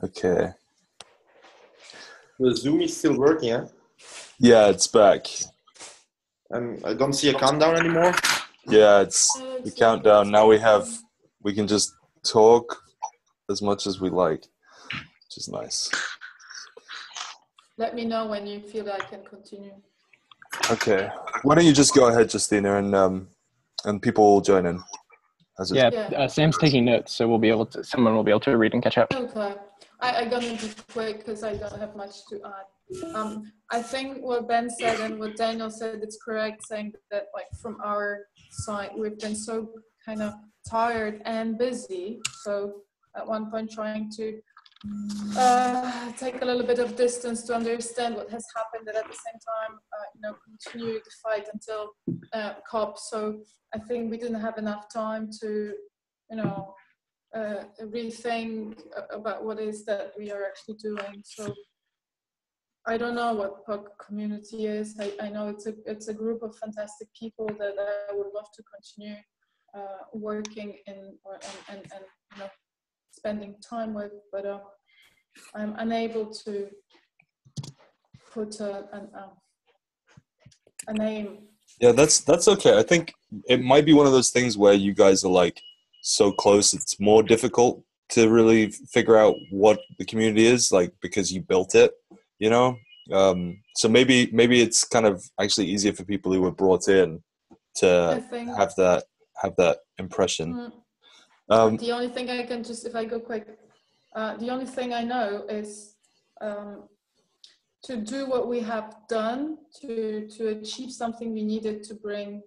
Okay. The Zoom is still working, huh? Yeah, it's back. I don't see a countdown anymore. Yeah, it's the countdown. Now we can just talk as much as we like, which is nice. Let me know when you feel I can continue. Okay. Why don't you just go ahead, Justina, and people will join in. Sam's taking notes, so someone will be able to read and catch up. Okay. I'm gonna be quick because I don't have much to add. I think what Ben said and what Daniel said, it's correct, saying that like from our side, we've been so kind of tired and busy. So at one point trying to take a little bit of distance to understand what has happened, and at the same time, continue the fight until COP. So I think we didn't have enough time to, rethink about what is that we are actually doing. So I don't know what POC community is. I know it's a group of fantastic people that I would love to continue working in and spending time with, but I'm unable to put a name. Yeah, that's okay. I think it might be one of those things where you guys are like so close, it's more difficult to really figure out what the community is like because you built it, so maybe it's kind of actually easier for people who were brought in to have that impression. The only thing I can if I go quick, the only thing I know is to do what we have done to achieve something we needed to bring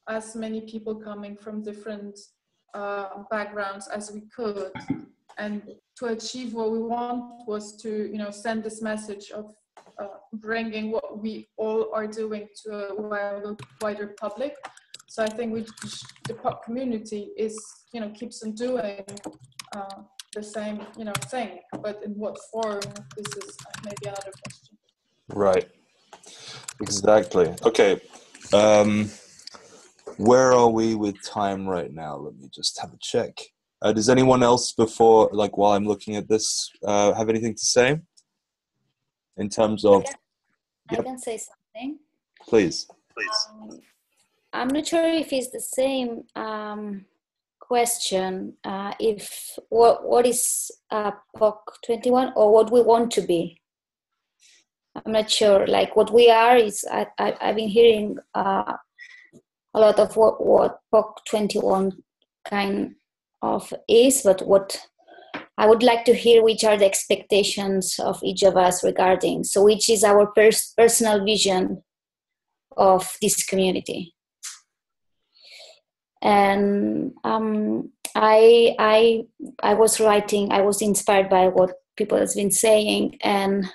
as many people coming from different backgrounds as we could, and to achieve what we want was to send this message of bringing what we all are doing to a wider public. So I think the POC community is keeps on doing the same thing, but in what form, this is maybe another question. Right, exactly. Okay, where are we with time right now? Let me just have a check. Does anyone else while I'm looking at this, have anything to say in terms of? I can say something. Please. I'm not sure if it's the same question. If what is POC21 or what we want to be? I'm not sure. Like what we are is I've been hearing a lot of what POC21 kind of is, but what I would like to hear, which are the expectations of each of us regarding, so which is our personal vision of this community. And I was writing, I was inspired by what people have been saying, and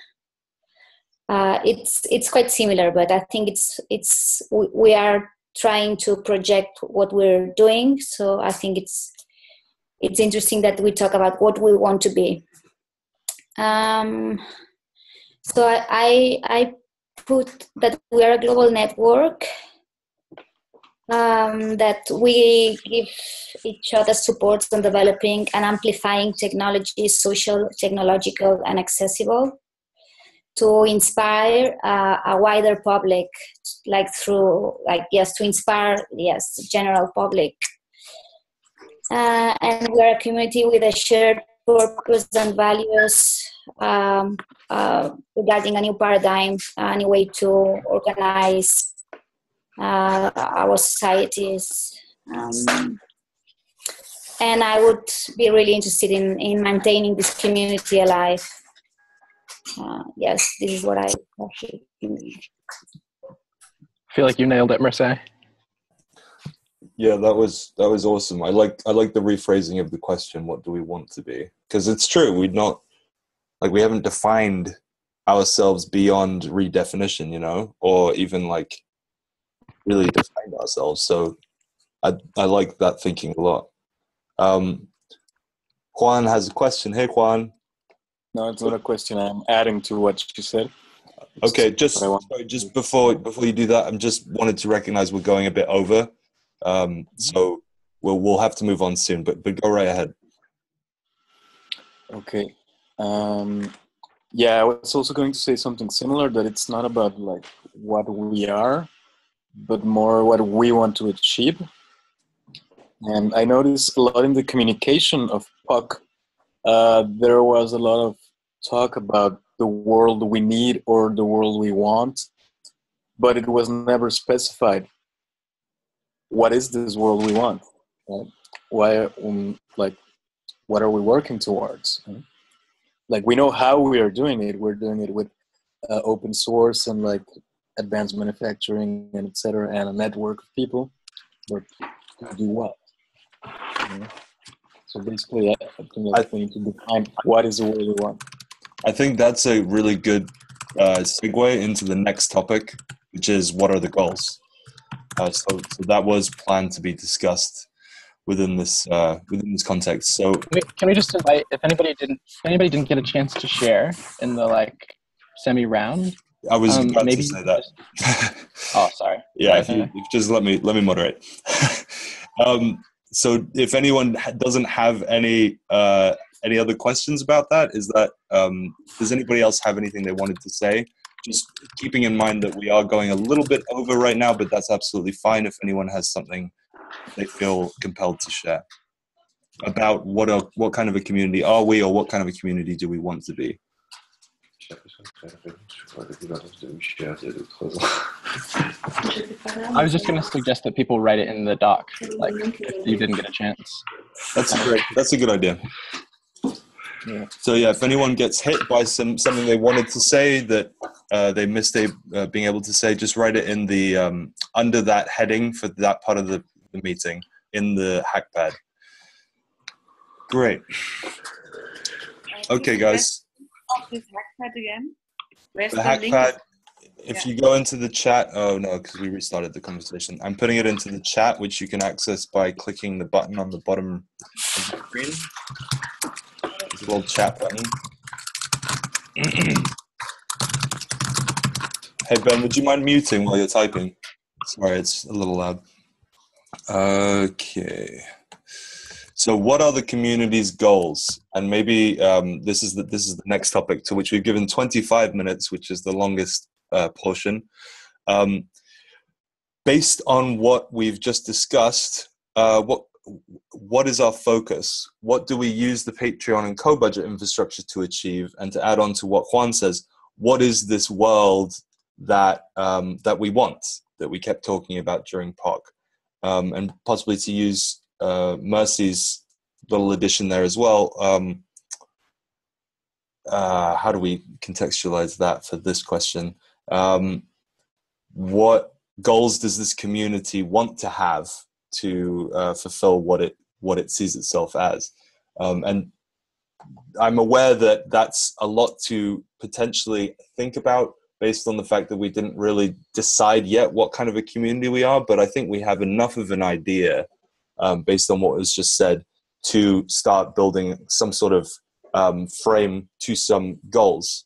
it's quite similar, but I think we are trying to project what we're doing. So I think it's interesting that we talk about what we want to be. So I put that we are a global network, that we give each other support on developing and amplifying technologies, social, technological, and accessible, to inspire a wider public, to inspire, the general public. And we're a community with a shared purpose and values regarding a new paradigm, a new way to organize our societies. And I would be really interested in maintaining this community alive. Yes, this is what I feel like you nailed it, Mercedes. Yeah, that was awesome. I like the rephrasing of the question, what do we want to be? Because it's true, we haven't defined ourselves beyond redefinition, or even really defined ourselves. So I like that thinking a lot. Juan has a question. Hey, Juan. No, it's not a question. I'm adding to what you said. Okay, just before you do that, I just wanted to recognize we're going a bit over. So we'll have to move on soon, but go right ahead. Okay. Yeah, I was also going to say something similar, that it's not about like what we are, but more what we want to achieve. And I noticed a lot in the communication of POC, there was a lot of talk about the world we need or the world we want, but it was never specified. What is this world we want? Right? Why, like, what are we working towards? Right? Like, we know how we are doing it. We're doing it with open source and like advanced manufacturing and etc. and a network of people. But to do what? You know? So basically, I think we need to define what is the world we want. I think that's a really good segue into the next topic, which is what are the goals? So that was planned to be discussed within this context. So Can we just invite, if anybody didn't get a chance to share in the like semi round? I was about maybe to say that. Oh, sorry. Yeah, if you just let me moderate. So if anyone doesn't have any other questions about that, is that does anybody else have anything they wanted to say? Just keeping in mind that we are going a little bit over right now, but that's absolutely fine if anyone has something they feel compelled to share about what kind of a community are we, or what kind of a community do we want to be. I was just going to suggest that people write it in the doc, like if you didn't get a chance. That's a good idea. Yeah. So yeah, if anyone gets hit by something they wanted to say that they missed being able to say, just write it in the under that heading for that part of the meeting in the hackpad. Great. Okay, guys. This hackpad again. Where's The link? hackpad. If you go into the chat, oh no, because we restarted the conversation. I'm putting it into the chat, which you can access by clicking the button on the bottom of the screen. There's a little chat button. Hey Ben, would you mind muting while you're typing? Sorry, it's a little loud. Okay. So what are the community's goals? And maybe this is the next topic, to which we've given 25 minutes, which is the longest portion. Based on what we've just discussed, what is our focus? What do we use the Patreon and co-budget infrastructure to achieve? And to add on to what Juan says, what is this world that we want, that we kept talking about during POC? And possibly to use Mercy's little addition there as well. How do we contextualize that for this question? What goals does this community want to have to fulfill what it sees itself as? And I'm aware that that's a lot to potentially think about, based on the fact that we didn't really decide yet what kind of a community we are, but I think we have enough of an idea, based on what was just said, to start building some sort of frame to some goals.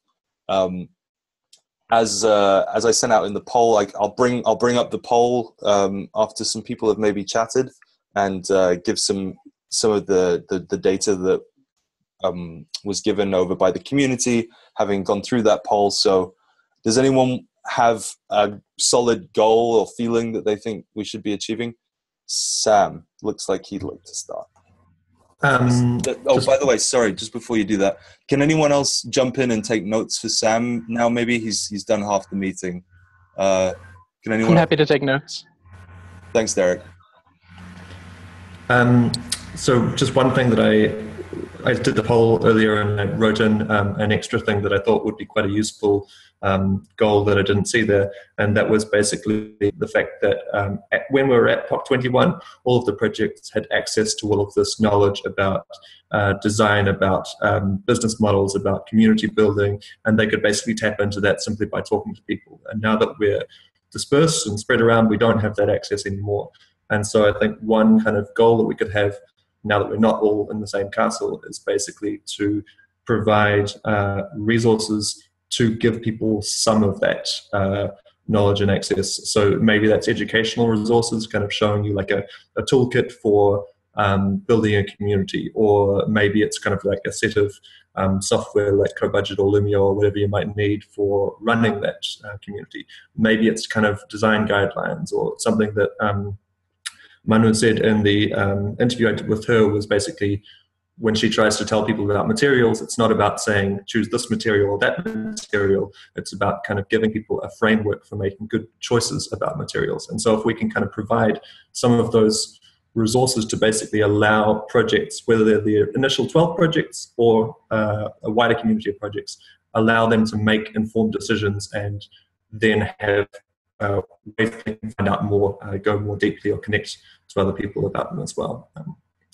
As I sent out in the poll, I'll bring up the poll after some people have maybe chatted, and give some of the data that was given over by the community, having gone through that poll. So does anyone have a solid goal or feeling that they think we should be achieving? Sam, looks like he'd like to start. By the way, sorry, just before you do that, can anyone else jump in and take notes for Sam now? Maybe he's done half the meeting. Can anyone? I'm happy to take notes. Thanks, Derek. So just one thing that I did the poll earlier, and I wrote in an extra thing that I thought would be quite a useful goal that I didn't see there, and that was basically the fact that when we were at POC21, all of the projects had access to all of this knowledge about design, about business models, about community building, and they could basically tap into that simply by talking to people. And now that we're dispersed and spread around, we don't have that access anymore. And so I think one kind of goal that we could have, now that we're not all in the same castle, is basically to provide resources to give people some of that knowledge and access. So maybe that's educational resources, kind of showing you like a toolkit for building a community, or maybe it's kind of like a set of software like CoBudget or Lumio or whatever you might need for running that community. Maybe it's kind of design guidelines or something that Manu said in the interview I did with her was basically when she tries to tell people about materials, it's not about saying choose this material or that material. It's about kind of giving people a framework for making good choices about materials. And so if we can kind of provide some of those resources to basically allow projects, whether they're the initial 12 projects or a wider community of projects, allow them to make informed decisions and then have ways they can find out more, go more deeply or connect to other people about them as well.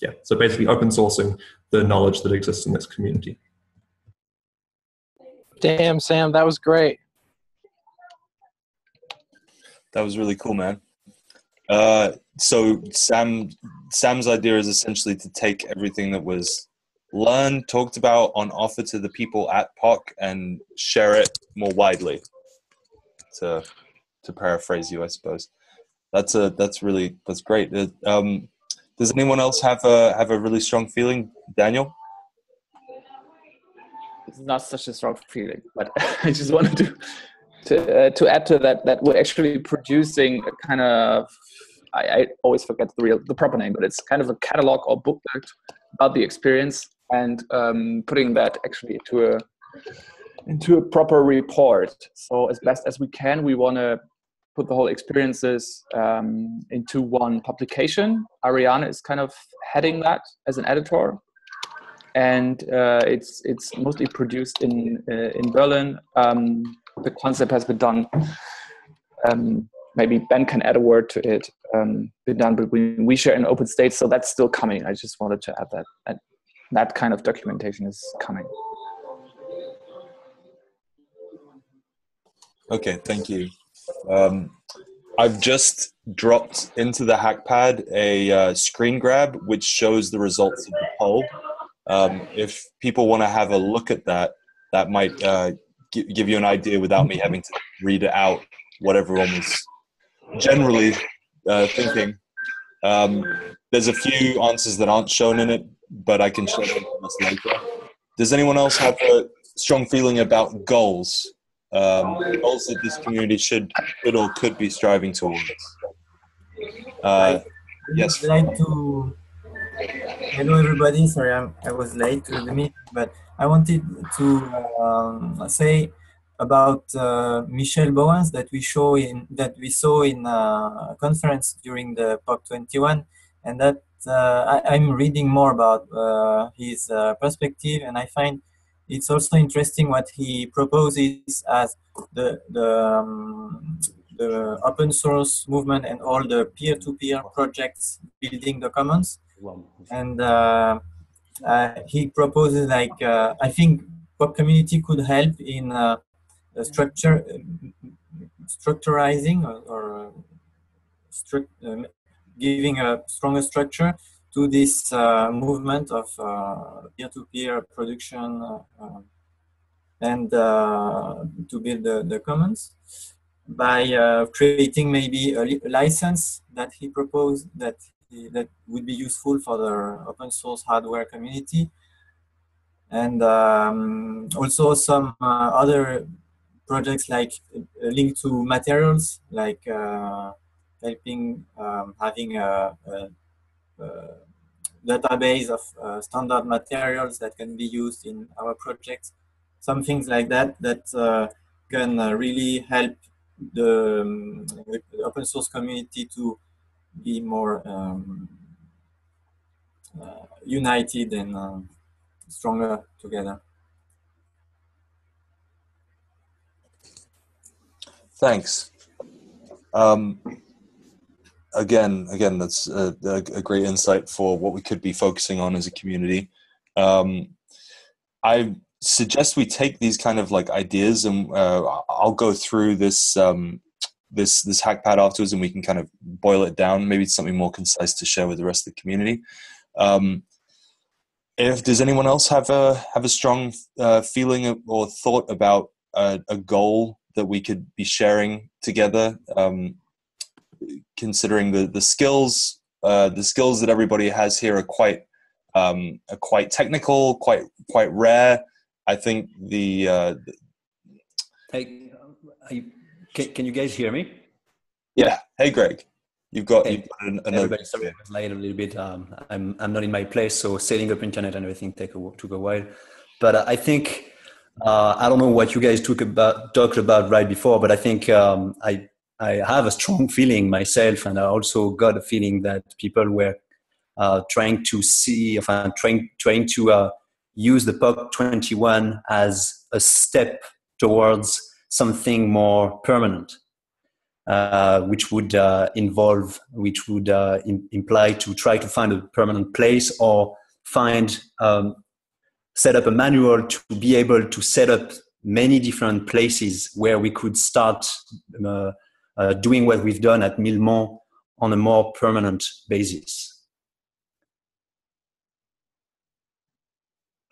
Yeah, so basically open sourcing the knowledge that exists in this community. Damn, Sam, that was great. That was really cool, man. So Sam's idea is essentially to take everything that was learned, talked about, on offer to the people at POC and share it more widely. To paraphrase you, I suppose. That's great. Does anyone else have a really strong feeling, Daniel? It's not such a strong feeling, but I just wanted to add to that we're actually producing a kind of, I always forget the proper name, but it's kind of a catalog or booklet about the experience, and putting that actually into a proper report. So as best as we can, we want to put the whole experiences into one publication. Ariane is kind of heading that as an editor, and it's mostly produced in Berlin. The concept has been done. Maybe Ben can add a word to it. Been done between WeShare and Open State, so that's still coming. I just wanted to add that that kind of documentation is coming. Okay, thank you. I've just dropped into the HackPad a screen grab which shows the results of the poll. If people want to have a look at that, that might give you an idea without me having to read it out what everyone was generally thinking. There's a few answers that aren't shown in it, but I can show them to us later. Does anyone else have a strong feeling about goals? Goals that this community should or could be striving towards? Yes. I'd like to. Hello, everybody. Sorry, I was late to the meeting, but I wanted to say about Michel Bowens that we saw in a conference during the POC21, and that I'm reading more about his perspective, and I find it's also interesting what he proposes as the open source movement and all the peer-to-peer projects building the commons. And he proposes, like, I think POC community could help in structurizing or giving a stronger structure to this movement of peer-to-peer production and to build the commons by creating maybe a license that he proposed that would be useful for the open source hardware community, and also some other projects like linked to materials, like helping having a database of standard materials that can be used in our projects. Some things like that can really help the open source community to be more united and stronger together. Thanks. Again, that's a great insight for what we could be focusing on as a community. I suggest we take these kind of like ideas, and I'll go through this this HackPad afterwards, and we can kind of boil it down. Maybe it's something more concise to share with the rest of the community. Does anyone else have a strong feeling or thought about a goal that we could be sharing together, considering the skills the skills that everybody has here are quite technical, quite rare. I think Hey, can you guys hear me? Yeah. Hey, Greg. You've got Everybody, sorry, I was late a little bit. I'm not in my place, so setting up internet and everything took a while. But I think I don't know what you guys talked about right before, but I think I have a strong feeling myself, and I also got a feeling that people were trying to use the POC21 as a step towards something more permanent. Which would imply to try to find a permanent place or set up a manual to be able to set up many different places where we could start doing what we've done at Millemont on a more permanent basis.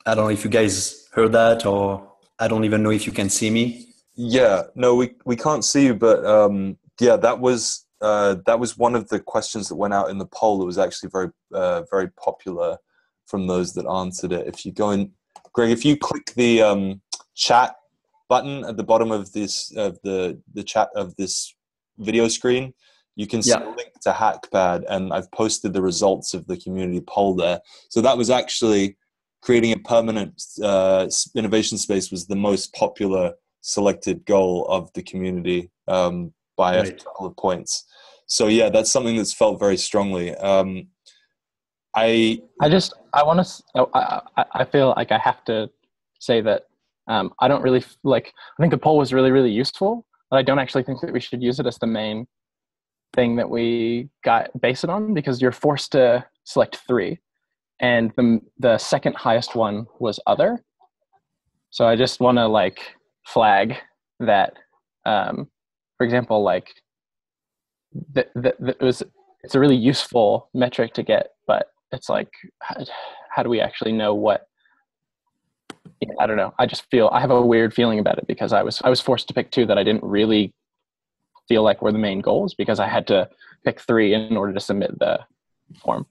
I don't know if you guys heard that, or I don't even know if you can see me. Yeah, no, we can't see you, but yeah, that was one of the questions that went out in the poll. It was actually very popular from those that answered it. If you go in, Greg, if you click the chat button at the bottom of the chat of this video screen, you can see a link to Hackpad, and I've posted the results of the community poll there. So that was actually creating a permanent innovation space was the most popular selected goal of the community by a couple of points. So yeah, that's something that's felt very strongly. I feel like I have to say that I don't really I think the poll was really, really useful, but I don't actually think that we should use it as the main thing that we base it on, because you're forced to select 3, and the second highest one was other. So I just want to flag that, for example, it's a really useful metric to get, but it's how do we actually know what? I don't know. I have a weird feeling about it, because I was forced to pick 2 that I didn't really feel like were the main goals, because I had to pick 3 in order to submit the form.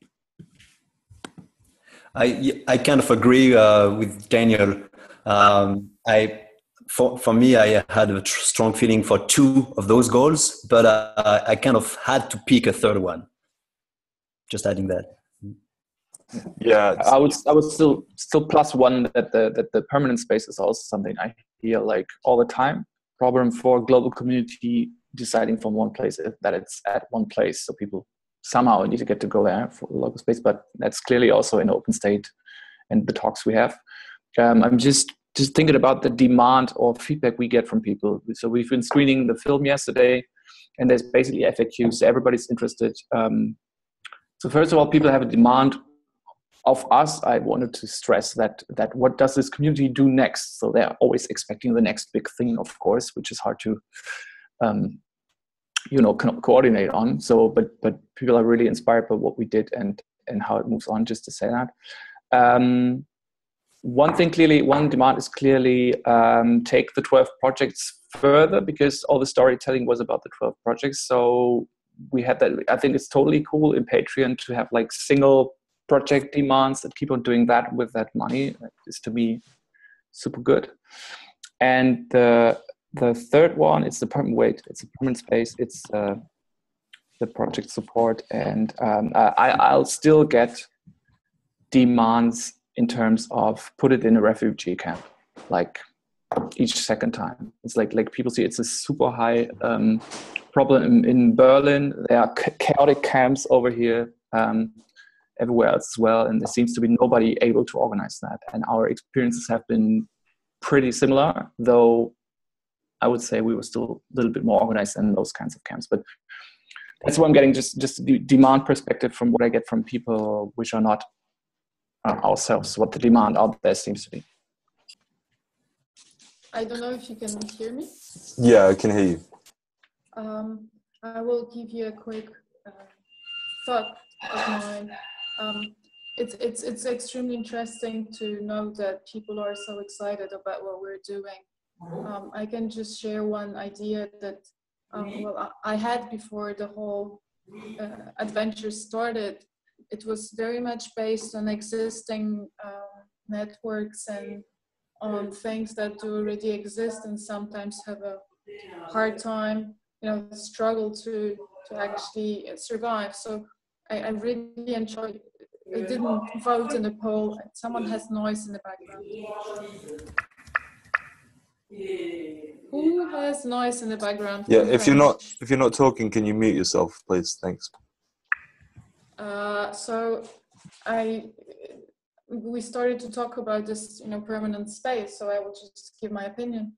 I kind of agree with Daniel. For me, I had a strong feeling for 2 of those goals, but I kind of had to pick a third one. Just adding that. Yeah, I would still +1 that the permanent space is also something I hear all the time. Problem for global community deciding from one place that it's at one place, so people somehow need to get to go there for local space. But that's clearly also in open state and the talks we have. I'm just thinking about the demand or feedback we get from people. So we've been screening the film yesterday, and there's basically FAQs. Everybody's interested. So first of all, people have a demand of us. I wanted to stress that what does this community do next? So they're always expecting the next big thing, of course, which is hard to coordinate on. So, but people are really inspired by what we did and how it moves on. Just to say that. One demand is clearly take the 12 projects further, because all the storytelling was about the 12 projects. So we had that. I think it's totally cool in Patreon to have single project demands that keep on doing that with that money. That is, to me, super good. And the third one, it's the permanent space. It's the project support, and I'll still get demands in terms of put it in a refugee camp, each second time. It's like people see it's a super high problem in Berlin. There are chaotic camps over here, everywhere else as well, and there seems to be nobody able to organize that. And our experiences have been pretty similar, though I would say we were still a little bit more organized than those kinds of camps. But that's what I'm getting, just the demand perspective from what I get from people which are not ourselves, what the demand out there seems to be. I don't know if you can hear me. Yeah, I can hear you. I will give you a quick thought of mine. It's extremely interesting to know that people are so excited about what we're doing. I can just share one idea that I had before the whole adventure started, it was very much based on existing networks and on things that do already exist and sometimes have a hard time, struggle to actually survive. So I really enjoyed. I didn't vote in the poll. Someone has noise in the background. Who has noise in the background? Yeah, if you're not talking, can you mute yourself, please? Thanks. So we started to talk about this, permanent space. So I will just give my opinion.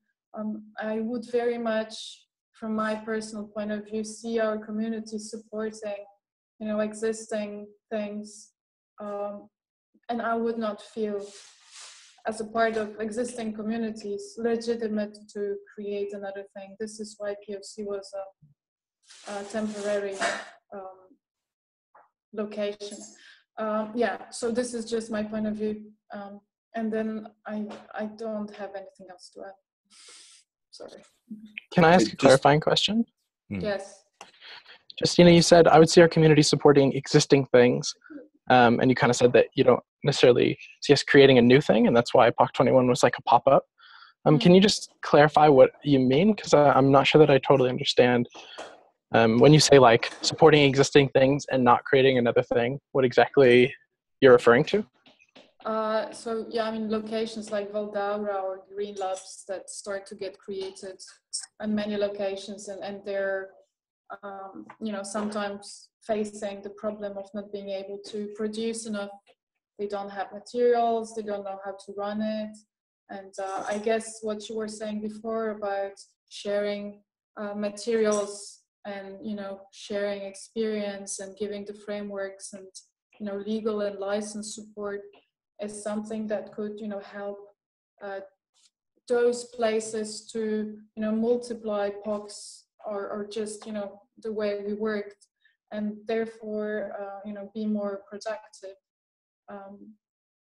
I would very much, from my personal point of view, see our community supporting, existing things, and I would not feel, as a part of existing communities, legitimate to create another thing. This is why POC was a temporary location. So this is just my point of view. And then I don't have anything else to add. Sorry. Can I ask a clarifying question? Yes. Just, you said I would see our community supporting existing things. And you kind of said that you don't necessarily see us creating a new thing, and that's why POC21 was like a pop-up. Can you just clarify what you mean? Because I'm not sure that I totally understand. When you say like supporting existing things and not creating another thing, what exactly you're referring to? Locations like Valdaura or Green Labs that start to get created in many locations, and they're sometimes facing the problem of not being able to produce enough. They don't have materials, they don't know how to run it. And I guess what you were saying before about sharing materials and, sharing experience and giving the frameworks and, legal and license support is something that could, help those places to, multiply POCs or just, the way we worked, and therefore, be more productive.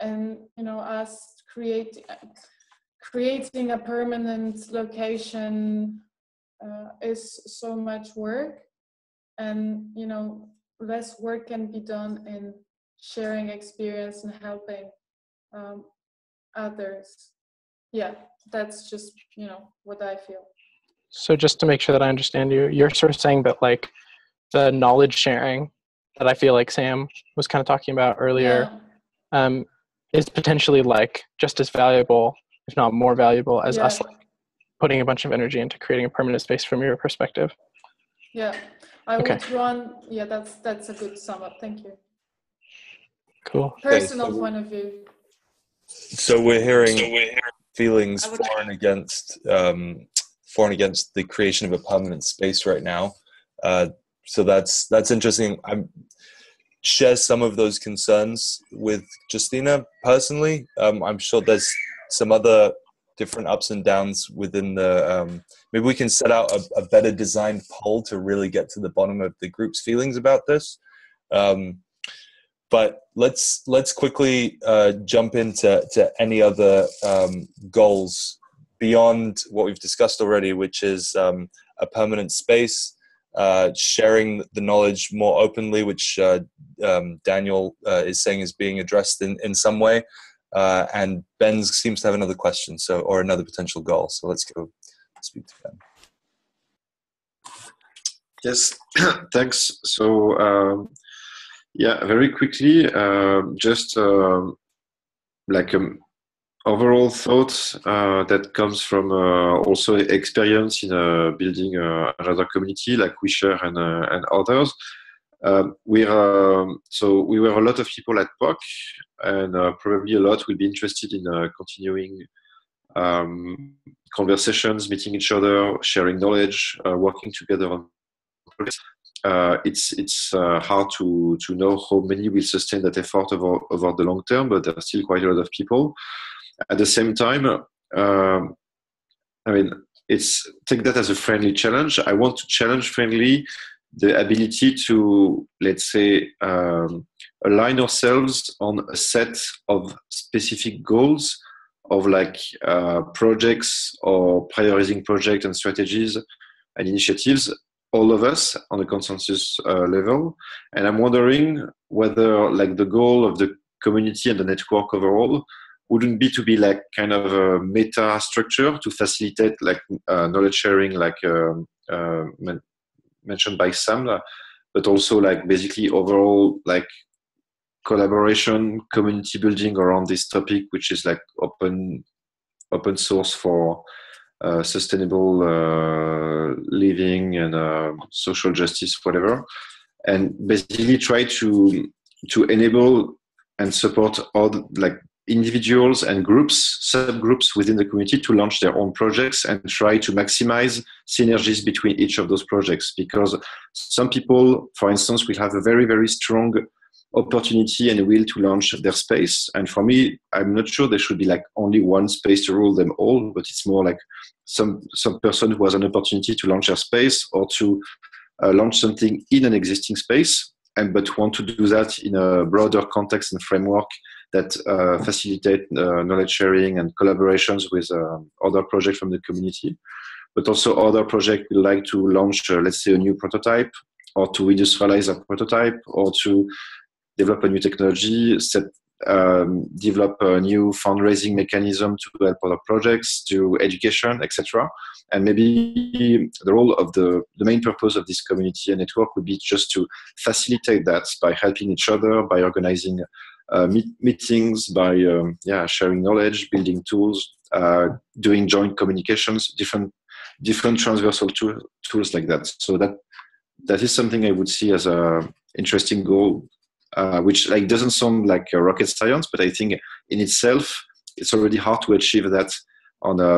And, us creating a permanent location is so much work, and, less work can be done in sharing experience and helping others. Yeah, that's just, what I feel. So just to make sure that I understand you, you're sort of saying that like the knowledge sharing that I feel like Sam was kind of talking about earlier, is potentially like just as valuable, if not more valuable, as us like putting a bunch of energy into creating a permanent space from your perspective. Yeah, I would run. Yeah, that's a good sum up. Thank you. Cool. Personal point of view. So we're hearing feelings for and against the creation of a permanent space right now. So that's interesting. I share some of those concerns with Justina personally. I'm sure there's some other different ups and downs within the. Maybe we can set out a better designed poll to really get to the bottom of the group's feelings about this. But let's quickly jump into any other goals beyond what we've discussed already, which is a permanent space, sharing the knowledge more openly, which Daniel is saying is being addressed in some way, and Ben seems to have another question, or another potential goal. So let's go speak to Ben. Yes, thanks. So. Very quickly, just overall thoughts that comes from also experience in building another community like we share and others. We were a lot of people at POC, and probably a lot will be interested in continuing conversations, meeting each other, sharing knowledge, working together on projects. It's hard to know how many will sustain that effort over the long term, but there are still quite a lot of people. At the same time, take that as a friendly challenge. I want to challenge friendly the ability to, let's say, align ourselves on a set of specific goals of projects or prioritizing projects and strategies and initiatives all of us on a consensus level. And I'm wondering whether like the goal of the community and the network overall wouldn't be to be like kind of a meta structure to facilitate like knowledge sharing, like mentioned by Sam, but also like basically overall like collaboration, community building around this topic, which is like open source for sustainable living and social justice, whatever, and basically try to enable and support all like individuals and groups, subgroups within the community to launch their own projects and try to maximize synergies between each of those projects. Because some people, for instance, will have a very, very strong opportunity and will to launch their space. And for me, I'm not sure there should be like only one space to rule them all, but it's more like some person who has an opportunity to launch their space or to launch something in an existing space, but want to do that in a broader context and framework that facilitate knowledge sharing and collaborations with other projects from the community. But also other projects would like to launch, let's say, a new prototype, or to industrialize a prototype, or to develop a new technology, develop a new fundraising mechanism to help other projects, do education, etc. And maybe the role of the main purpose of this community and network would be just to facilitate that by helping each other, by organizing meetings, by sharing knowledge, building tools, doing joint communications, different transversal tools like that. So that is something I would see as a interesting goal, which like doesn't sound like a rocket science, but I think in itself it's already hard to achieve that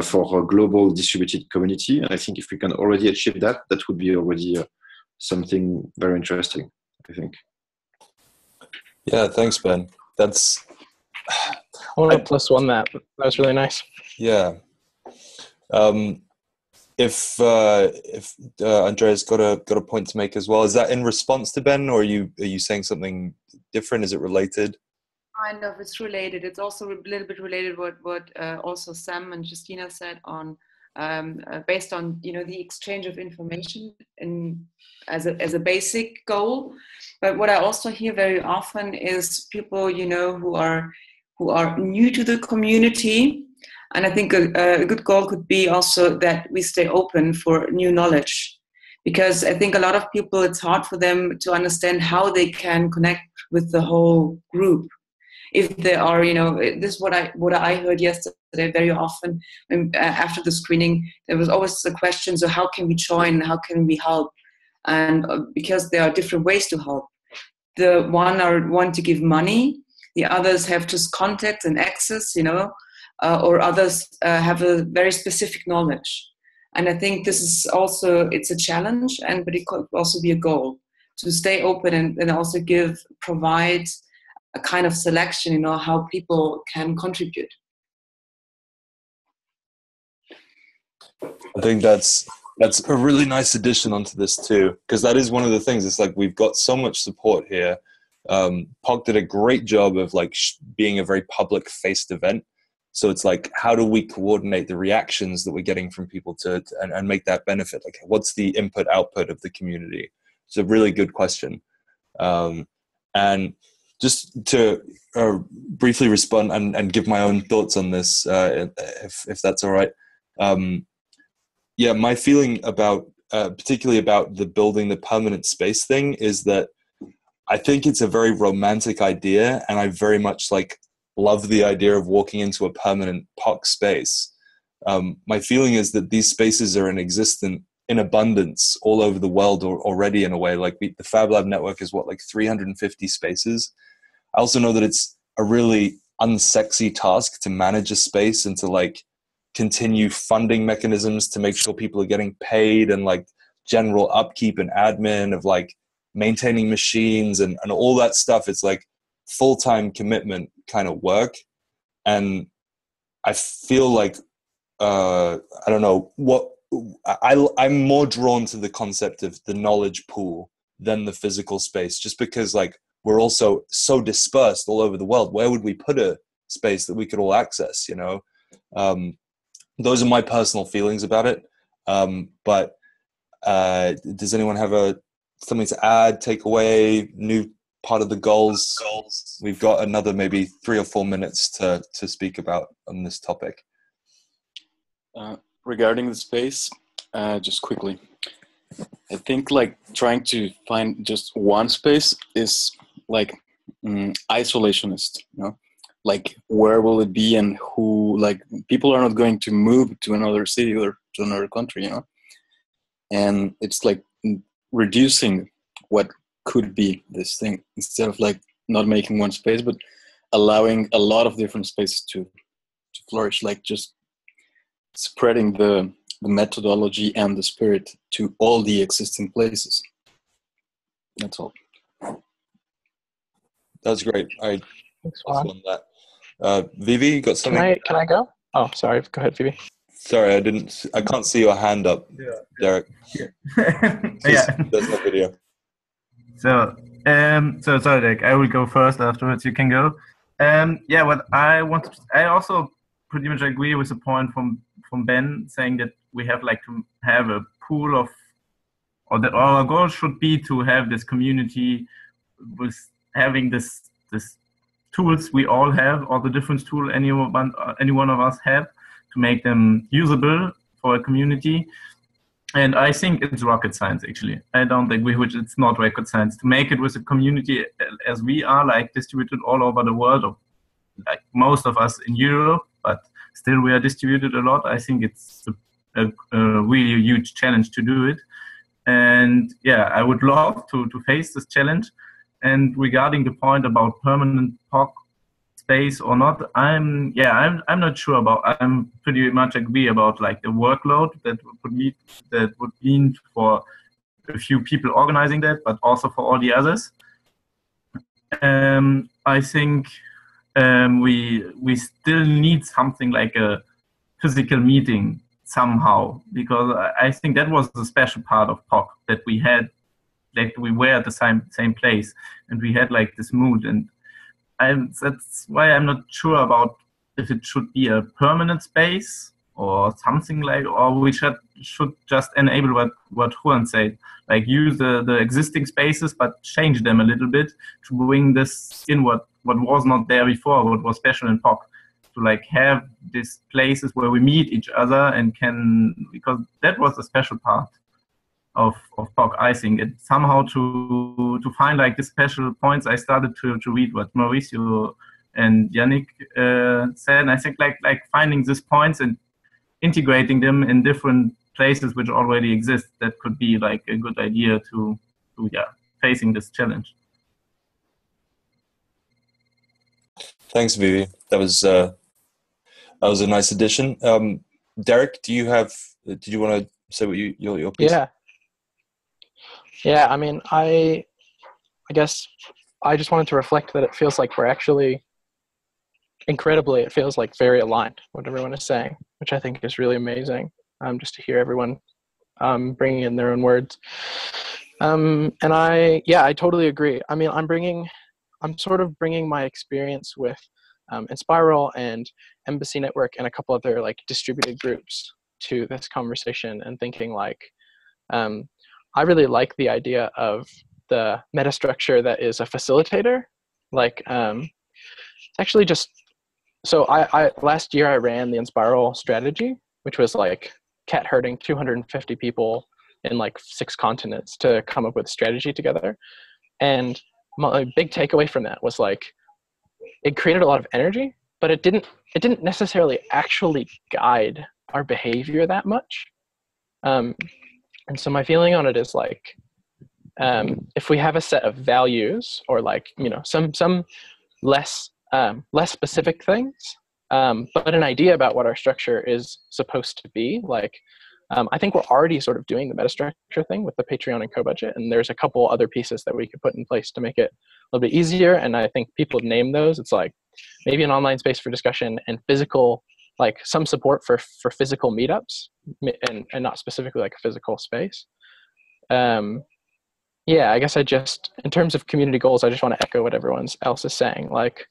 for a global distributed community. And I think if we can already achieve that, that would be already something very interesting, I think. Yeah, thanks, Ben. That's. I want to plus one that. That was really nice. Yeah. If Andrea's got a point to make as well, is that in response to Ben, or are you saying something different? Is it related? Kind of, it's related. It's also a little bit related what also Sam and Justina said on based on the exchange of information as a basic goal. But what I also hear very often is people who are new to the community, and I think a good goal could be also that we stay open for new knowledge, because I think a lot of people, it's hard for them to understand how they can connect with the whole group. If they are, this is what I heard yesterday very often after the screening. There was always the question: so how can we join? How can we help? And because there are different ways to help. The one want to give money. The others have just contact and access, or others have a very specific knowledge. And I think this is also, it's a challenge, but it could also be a goal to stay open and also provide a kind of selection, how people can contribute. I think that's a really nice addition onto this too, because that is one of the things. It's like we've got so much support here. POC did a great job of like being a very public-faced event. So it's like, how do we coordinate the reactions that we're getting from people and make that benefit? Like, what's the input-output of the community? It's a really good question. And just to briefly respond and give my own thoughts on this, if that's all right. My feeling about, particularly about the building the permanent space thing, is that I think it's a very romantic idea, and I very much love the idea of walking into a permanent POC space. My feeling is that these spaces are in abundance all over the world already in a way. Like the Fab Lab network is 350 spaces. I also know that it's a really unsexy task to manage a space and to continue funding mechanisms to make sure people are getting paid, and general upkeep and admin of maintaining machines and all that stuff. It's full-time commitment kind of work. And I feel I don't know what, I'm more drawn to the concept of the knowledge pool than the physical space, just because we're also so dispersed all over the world. Where would we put a space that we could all access, Those are my personal feelings about it. But Does anyone have something to add, take away, new part of the goals? We've got another maybe 3 or 4 minutes to speak about on this topic. Regarding the space, just quickly, I think like trying to find just one space is like isolationist, you know? Like where will it be and who, like people are not going to move to another city or to another country, you know? And it's like reducing what could be this thing instead of like not making one space, but allowing a lot of different spaces to flourish, like just spreading the methodology and the spirit to all the existing places. That's all. That's great. I on that. Vivi, you got something? Can I go? Oh, sorry. Go ahead, Vivi. Sorry, I can't see your hand up, Derek. Yeah. There's no video. So sorry, Derek. I will go first. Afterwards, you can go. What I wanted. I also pretty much agree with the point from Ben saying that we have like to have a pool of, or that our goal should be to have this community with having this tools we all have, all the different tools any one of us have, to make them usable for a community. And I think it's rocket science, actually. I don't agree with it's not rocket science. To make it with a community as we are, like distributed all over the world, or like most of us in Europe, but still we are distributed a lot. I think it's a really huge challenge to do it. And yeah, I would love to face this challenge. And regarding the point about permanent POC space or not, I'm not sure about. I'm pretty much agree about like the workload that would mean for a few people organizing that, but also for all the others. I think we still need something like a physical meeting somehow, because I think that was the special part of POC, that we had, like we were at the same place and we had like this mood, and that's why I'm not sure about if it should be a permanent space or something like, or we should just enable what Juan said, like use the existing spaces but change them a little bit to bring this in what was not there before, what was special in POC, to like have these places where we meet each other and because that was the special part of POC. I think it somehow to find like the special points. I started to read what Mauricio and Yannick said, and I think like finding these points and integrating them in different places which already exist, that could be like a good idea to facing this challenge. Thanks, Vivi. That was a nice addition. Derek, did you want to say what your piece? Yeah, I mean, I guess I just wanted to reflect that it feels like we're actually, incredibly, it feels like very aligned, what everyone is saying, which I think is really amazing, just to hear everyone bringing in their own words. And I totally agree. I mean, I'm sort of bringing my experience with Inspiral and Embassy Network and a couple other like distributed groups to this conversation, and thinking like, I really like the idea of the metastructure that is a facilitator. Like, actually just, so I last year I ran the Inspiral strategy, which was like cat herding 250 people in like 6 continents to come up with a strategy together. And my big takeaway from that was like, it created a lot of energy, but it didn't necessarily actually guide our behavior that much. And so my feeling on it is like, if we have a set of values, or like, you know, some less specific things, but an idea about what our structure is supposed to be, like, I think we're already sort of doing the metastructure thing with the Patreon and co-budget, and there's a couple other pieces that we could put in place to make it a little bit easier. And I think people have named those. It's like maybe an online space for discussion and physical, like some support for physical meetups, and not specifically like a physical space. I guess in terms of community goals, I just want to echo what everyone else is saying, like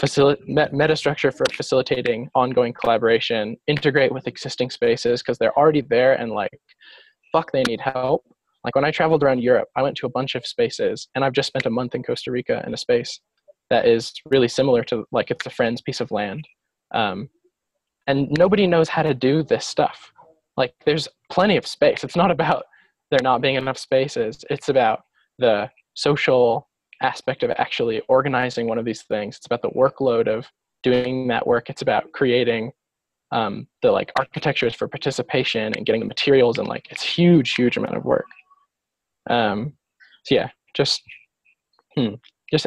metastructure for facilitating ongoing collaboration, integrate with existing spaces because they're already there, and like fuck they need help. Like when I traveled around Europe, I went to a bunch of spaces, and I've just spent a month in Costa Rica in a space that is really similar to, like, it's a friend's piece of land. And nobody knows how to do this stuff. Like, there's plenty of space. It's not about there not being enough spaces. It's about the social aspect of actually organizing one of these things. It's about the workload of doing that work. It's about creating the like architectures for participation and getting the materials, and like it's huge amount of work. So yeah, just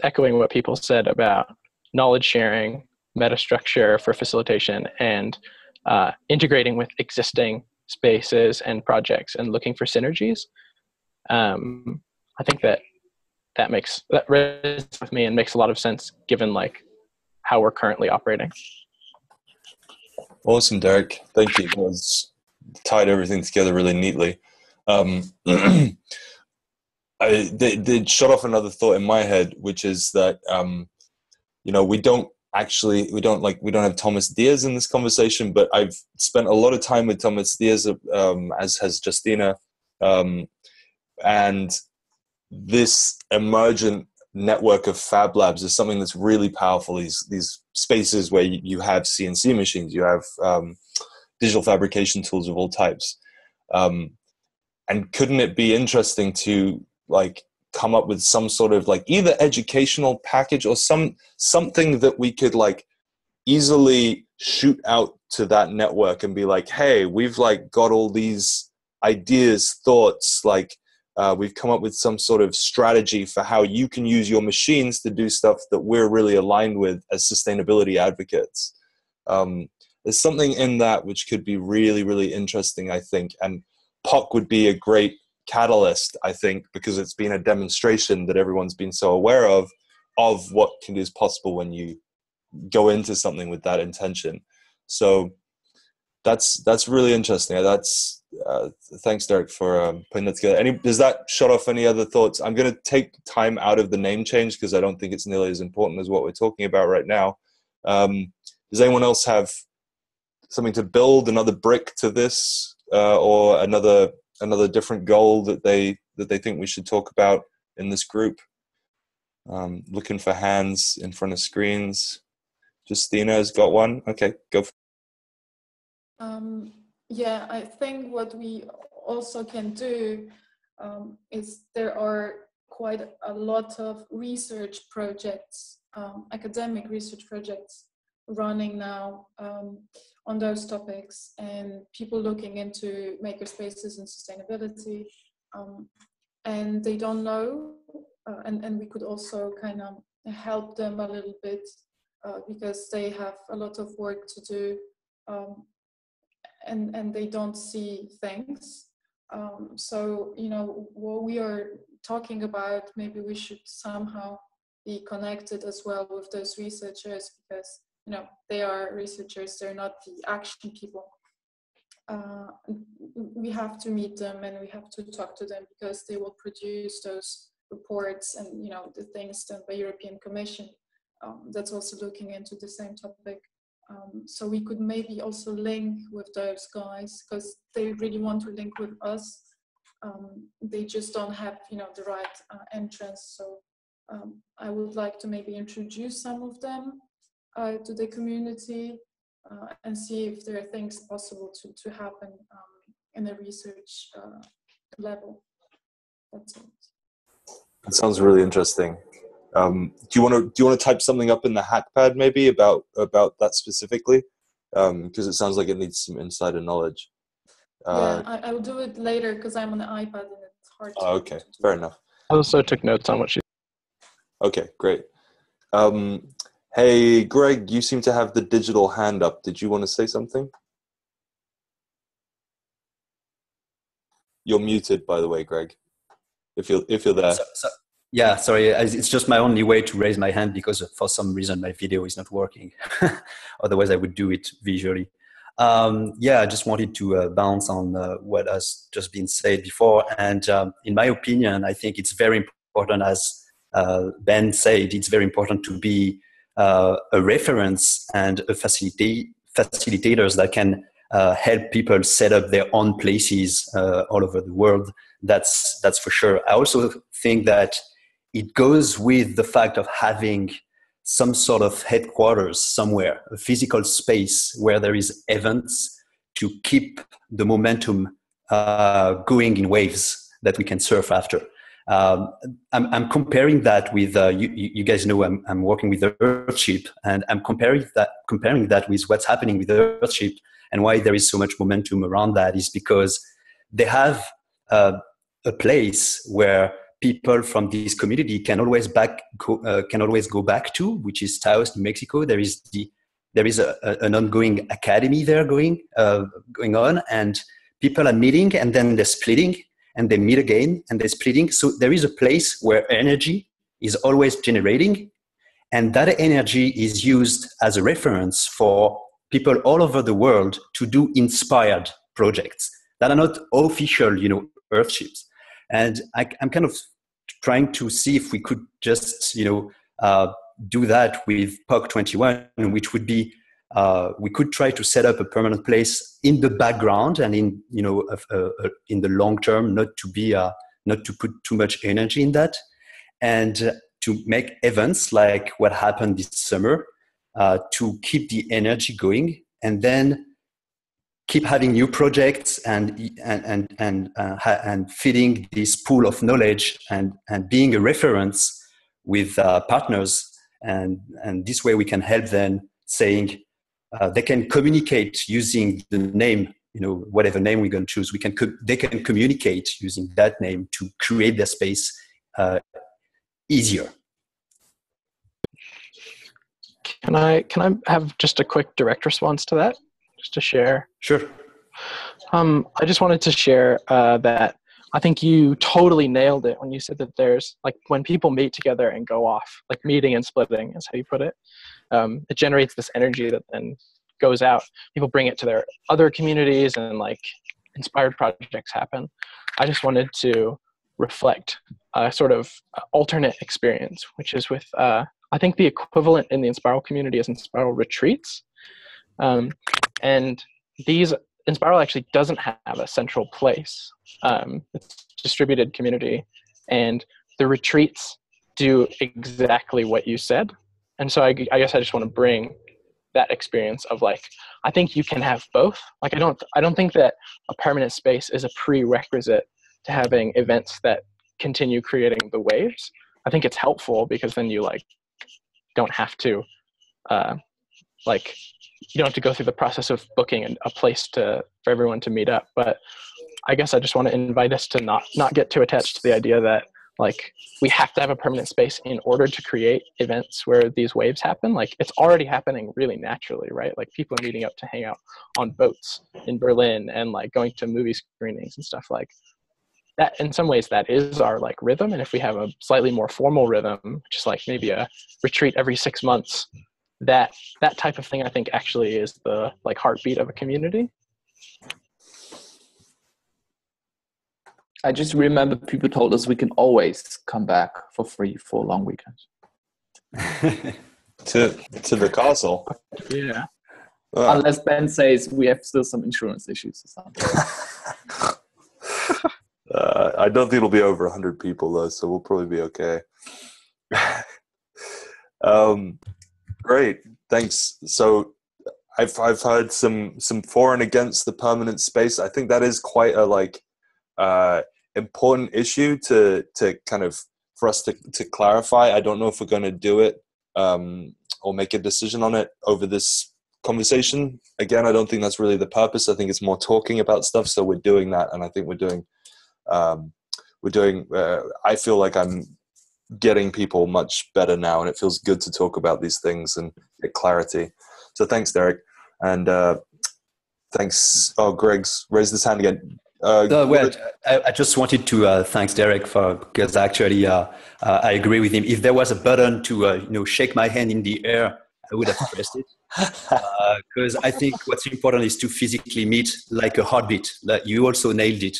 echoing what people said about knowledge sharing, metastructure for facilitation, and integrating with existing spaces and projects and looking for synergies. I think that resonates with me and makes a lot of sense given like how we're currently operating. Awesome, Derek. Thank you. That was tied everything together really neatly. They shot off another thought in my head, which is that we don't have Thomas Diaz in this conversation, but I've spent a lot of time with Thomas Diaz, as has Justina, and this emergent network of fab labs is something that's really powerful. These spaces where you have CNC machines, you have digital fabrication tools of all types, and couldn't it be interesting to like come up with some sort of like either educational package or something that we could like easily shoot out to that network and be like, hey, we've like got all these ideas, thoughts, like we've come up with some sort of strategy for how you can use your machines to do stuff that we're really aligned with as sustainability advocates. There's something in that which could be really, really interesting, I think. And POC would be a great catalyst, I think, because it's been a demonstration that everyone's been so aware of what is possible when you go into something with that intention. So that's really interesting. Thanks, Derek, for putting that together. Does that shut off any other thoughts? I'm going to take time out of the name change because I don't think it's nearly as important as what we're talking about right now. Does anyone else have something to build, another brick to this, or another different goal that they think we should talk about in this group? Looking for hands in front of screens. Justina's got one. Okay, go. Yeah, I think what we also can do is there are quite a lot of research projects, academic research projects running now on those topics, and people looking into makerspaces and sustainability, and they don't know, and we could also kind of help them a little bit because they have a lot of work to do, and they don't see things. So, what we are talking about, maybe we should somehow be connected as well with those researchers, because they are researchers, they're not the action people. We have to meet them and we have to talk to them because they will produce those reports and the things done by European Commission that's also looking into the same topic. So we could maybe also link with those guys because they really want to link with us. They just don't have the right entrance. So I would like to maybe introduce some of them to the community and see if there are things possible to happen in a research level. That's it. That sounds really interesting. Do you want to type something up in the hackpad maybe about that specifically? Because it sounds like it needs some insider knowledge. Yeah, I will do it later because I'm on the iPad and it's hard. Okay, fair enough. I also took notes on what she. Okay, great. Hey, Greg, you seem to have the digital hand up. Did you want to say something? You're muted, by the way, Greg. If you're there. Yeah, sorry. It's just my only way to raise my hand because for some reason my video is not working. Otherwise, I would do it visually. Yeah, I just wanted to bounce on what has just been said before. And in my opinion, I think it's very important, as Ben said, it's very important to be a reference and a facilitators that can help people set up their own places all over the world. That's for sure. I also think that it goes with the fact of having some sort of headquarters somewhere, a physical space where there is events to keep the momentum going in waves that we can surf after. I'm comparing that with you guys know I'm working with Earthship, and I'm comparing that with what's happening with Earthship, and why there is so much momentum around that is because they have a place where people from this community can always go back to, which is Taos, New Mexico. There is an ongoing academy there going on, and people are meeting and then they're splitting, and they meet again and they're splitting. So there is a place where energy is always generating, and that energy is used as a reference for people all over the world to do inspired projects that are not official, Earthships. And I'm kind of trying to see if we could just, do that with POC21, which would be, we could try to set up a permanent place in the background and in the long term, not to put too much energy in that, and to make events like what happened this summer, to keep the energy going, and then keep having new projects and feeding this pool of knowledge and being a reference with partners, and this way we can help them, saying they can communicate using the name, whatever name we're going to choose. They can communicate using that name to create their space easier. Can I have just a quick direct response to that? Just to share. Sure. I just wanted to share that I think you totally nailed it when you said that there's, like, when people meet together and go off, like meeting and splitting is how you put it. It generates this energy that then goes out. People bring it to their other communities, and like inspired projects happen. I just wanted to reflect a sort of alternate experience, which is with, I think the equivalent in the Inspiral community is Inspiral retreats. And these Inspiral actually doesn't have a central place. It's distributed community, and the retreats do exactly what you said. And so I guess I just want to bring that experience of, like, I think you can have both. Like, I don't think that a permanent space is a prerequisite to having events that continue creating the waves. I think it's helpful because then you don't have to you don't have to go through the process of booking a place for everyone to meet up. But I guess I just want to invite us to not get too attached to the idea that we have to have a permanent space in order to create events where these waves happen. Like, it's already happening really naturally, right? Like, people are meeting up to hang out on boats in Berlin and going to movie screenings and stuff like that. In some ways that is our rhythm. And if we have a slightly more formal rhythm, just maybe a retreat every 6 months, that type of thing, I think, actually is the heartbeat of a community. I just remember people told us we can always come back for free for long weekends. to the castle. Yeah. Unless Ben says we have still some insurance issues or something. I don't think it'll be over 100 people though, so we'll probably be okay. Great, thanks. So I've heard some for and against the permanent space. I think that is quite a important issue to kind of for us to clarify. I don't know if we're going to do it or make a decision on it over this conversation. Again, I don't think that's really the purpose. I think it's more talking about stuff. So we're doing that, and I think we're doing. I feel like I'm getting people much better now, and it feels good to talk about these things and get clarity. So thanks, Derek, and thanks. Oh, Greg's raised his hand again. I just wanted to thanks Derek because actually I agree with him. If there was a button to shake my hand in the air, I would have pressed it, because I think what's important is to physically meet like a heartbeat. You also nailed it.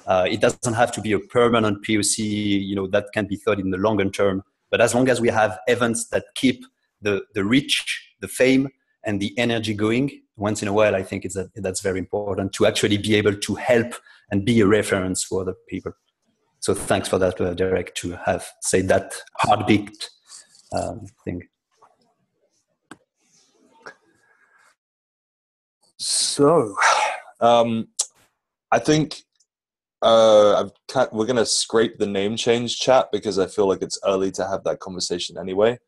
It doesn't have to be a permanent POC, that can be thought in the longer term. But as long as we have events that keep the reach, the fame, and the energy going, once in a while, I think that's very important to actually be able to help and be a reference for other people. So thanks for that, Derek, to have said that heartbeat thing. So, I think we're going to scrape the name change chat because I feel like it's early to have that conversation anyway.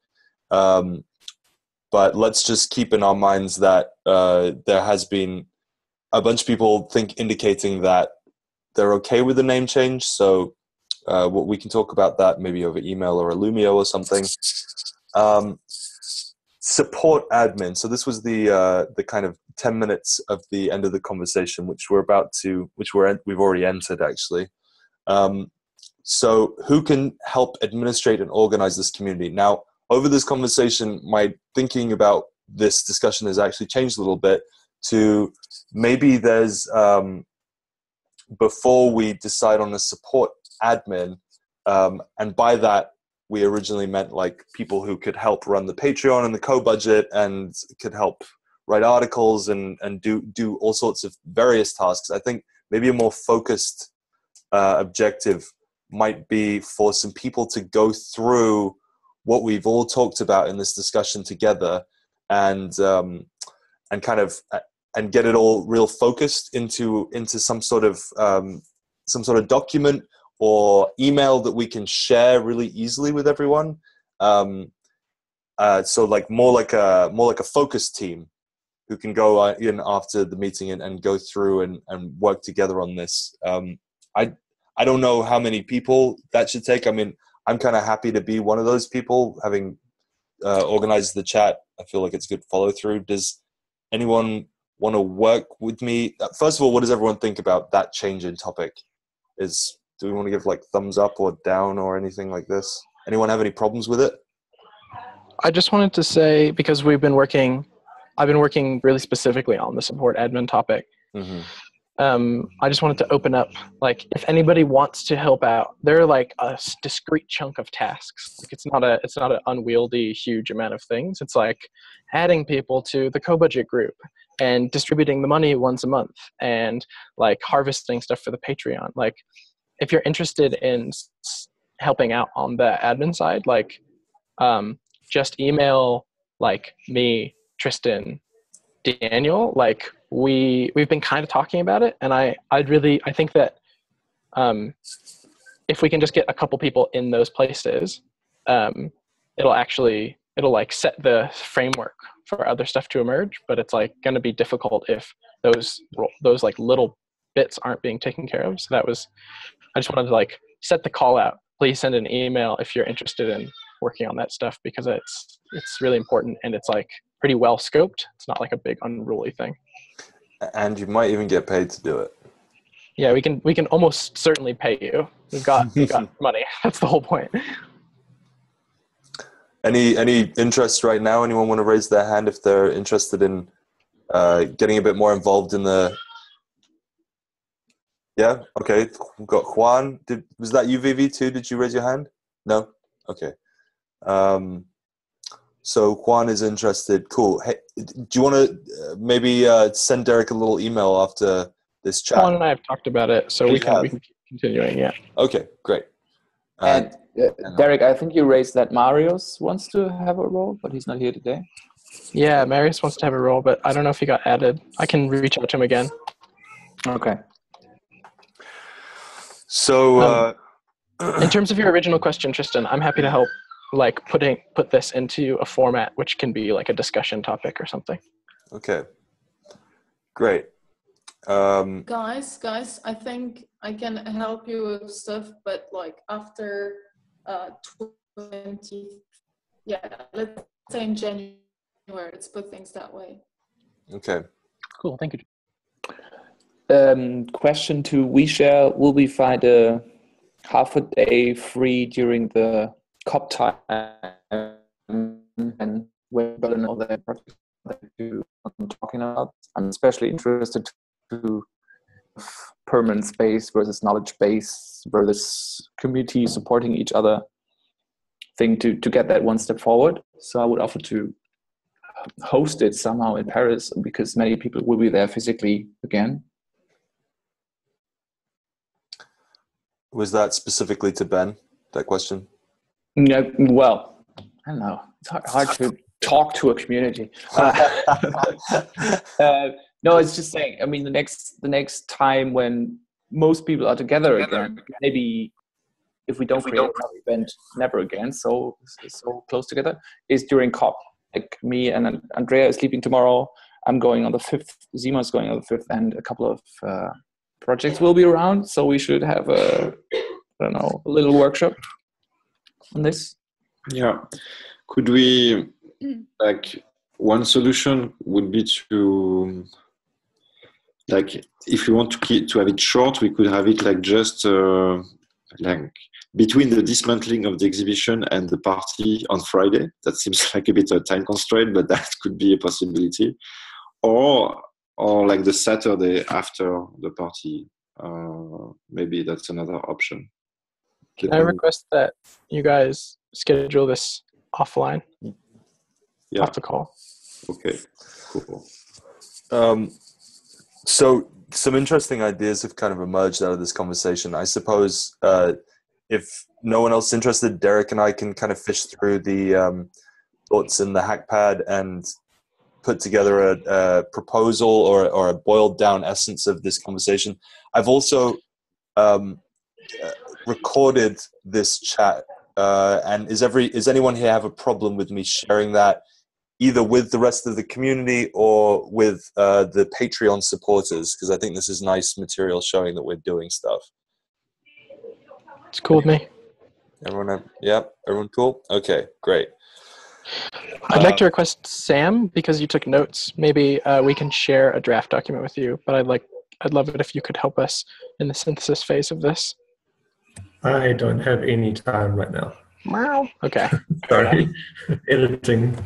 But let's just keep in our minds that there has been a bunch of people indicating that they're okay with the name change. So what we can talk about that maybe over email or Illumio or something. Support admin. So this was the kind of 10 minutes of the end of the conversation, which we've already entered actually. So who can help administrate and organize this community? Now, over this conversation, my thinking about this discussion has actually changed a little bit to maybe there's, before we decide on a support admin, and by that, we originally meant like people who could help run the Patreon and the co-budget and could help write articles and do all sorts of various tasks. I think maybe a more focused objective might be for some people to go through what we've all talked about in this discussion together and kind of and get it all real focused into some sort of document or email that we can share really easily with everyone. So like more like a focus team who can go in after the meeting and go through and work together on this. I don't know how many people that should take. I mean, I'm kind of happy to be one of those people, having organized the chat. I feel like it's good follow through. Does anyone want to work with me? First of all, what does everyone think about that change in topic? Do we want to give like thumbs up or down or anything like this? Anyone have any problems with it? I just wanted to say, because I've been working really specifically on the support admin topic. Mm-hmm. I just wanted to open up, like, if anybody wants to help out, they're like a discrete chunk of tasks. Like it's not an unwieldy, huge amount of things. It's like adding people to the co-budget group and distributing the money once a month and like harvesting stuff for the Patreon. Like, if you're interested in helping out on the admin side, like, just email like me, Tristan, Daniel. Like we've been kind of talking about it, and I think that if we can just get a couple people in those places, it'll like set the framework for other stuff to emerge. But it's like going to be difficult if those like little bits aren't being taken care of. So I just wanted to like set the call out. Please send an email if you're interested in working on that stuff, because it's really important and it's like pretty well scoped. It's not like a big unruly thing. And you might even get paid to do it. Yeah, we can almost certainly pay you. We've got money. That's the whole point. Any interest right now? Anyone want to raise their hand if they're interested in getting a bit more involved in the? Yeah. Okay. We've got Juan. Was that you, Vivi, too? Did you raise your hand? No. Okay. So Juan is interested. Cool. Hey, do you want to maybe send Derek a little email after this chat? Juan and I have talked about it, so we can keep continuing. Yeah. Okay. Great. And Derek, I think you raised that Marius wants to have a role, but he's not here today. Yeah, Marius wants to have a role, but I don't know if he got added. I can reach out to him again. Okay. So, in terms of your original question, Tristan, I'm happy to help, like put this into a format which can be like a discussion topic or something. Okay. Great. Guys, I think I can help you with stuff, but like after 20, let's say in January, let's put things that way. Okay. Cool. Thank you. Question to WeShare: will we find a half a day free during the COP time, and we're going to know that project that I'm talking about? I'm especially interested to permanent space versus knowledge base versus community supporting each other thing to get that one step forward. So I would offer to host it somehow in Paris because many people will be there physically again. Was that specifically to Ben, that question? No, well, I don't know. It's hard to talk to a community. No, it's just saying. I mean, the next time when most people are together again, maybe if we don't create another event, never again, so close together, is during COP. Like me and Andrea is leaving tomorrow. I'm going on the 5th. Zima is going on the 5th, and a couple of projects will be around. So we should have a little workshop on this. Yeah. Could we, like, one solution would be to, like, if we want to have it short, we could have it like just like between the dismantling of the exhibition and the party on Friday. That seems like a bit of a time constraint, but that could be a possibility. Or like the Saturday after the party. Maybe that's another option. Can I request that you guys schedule this offline? Yeah. Off the call. Okay, cool. So some interesting ideas have kind of emerged out of this conversation. I suppose if no one else is interested, Derek and I can kind of fish through the thoughts in the hackpad and put together a proposal or a boiled down essence of this conversation. I've also recorded this chat, and is anyone here have a problem with me sharing that either with the rest of the community or with the Patreon supporters? Because I think this is nice material showing that we're doing stuff. It's cool with me. Everyone cool? Okay, great. I'd like to request Sam, because you took notes, maybe we can share a draft document with you, but I'd love it if you could help us in the synthesis phase of this. I don't have any time right now. Wow. Okay. Sorry. Editing.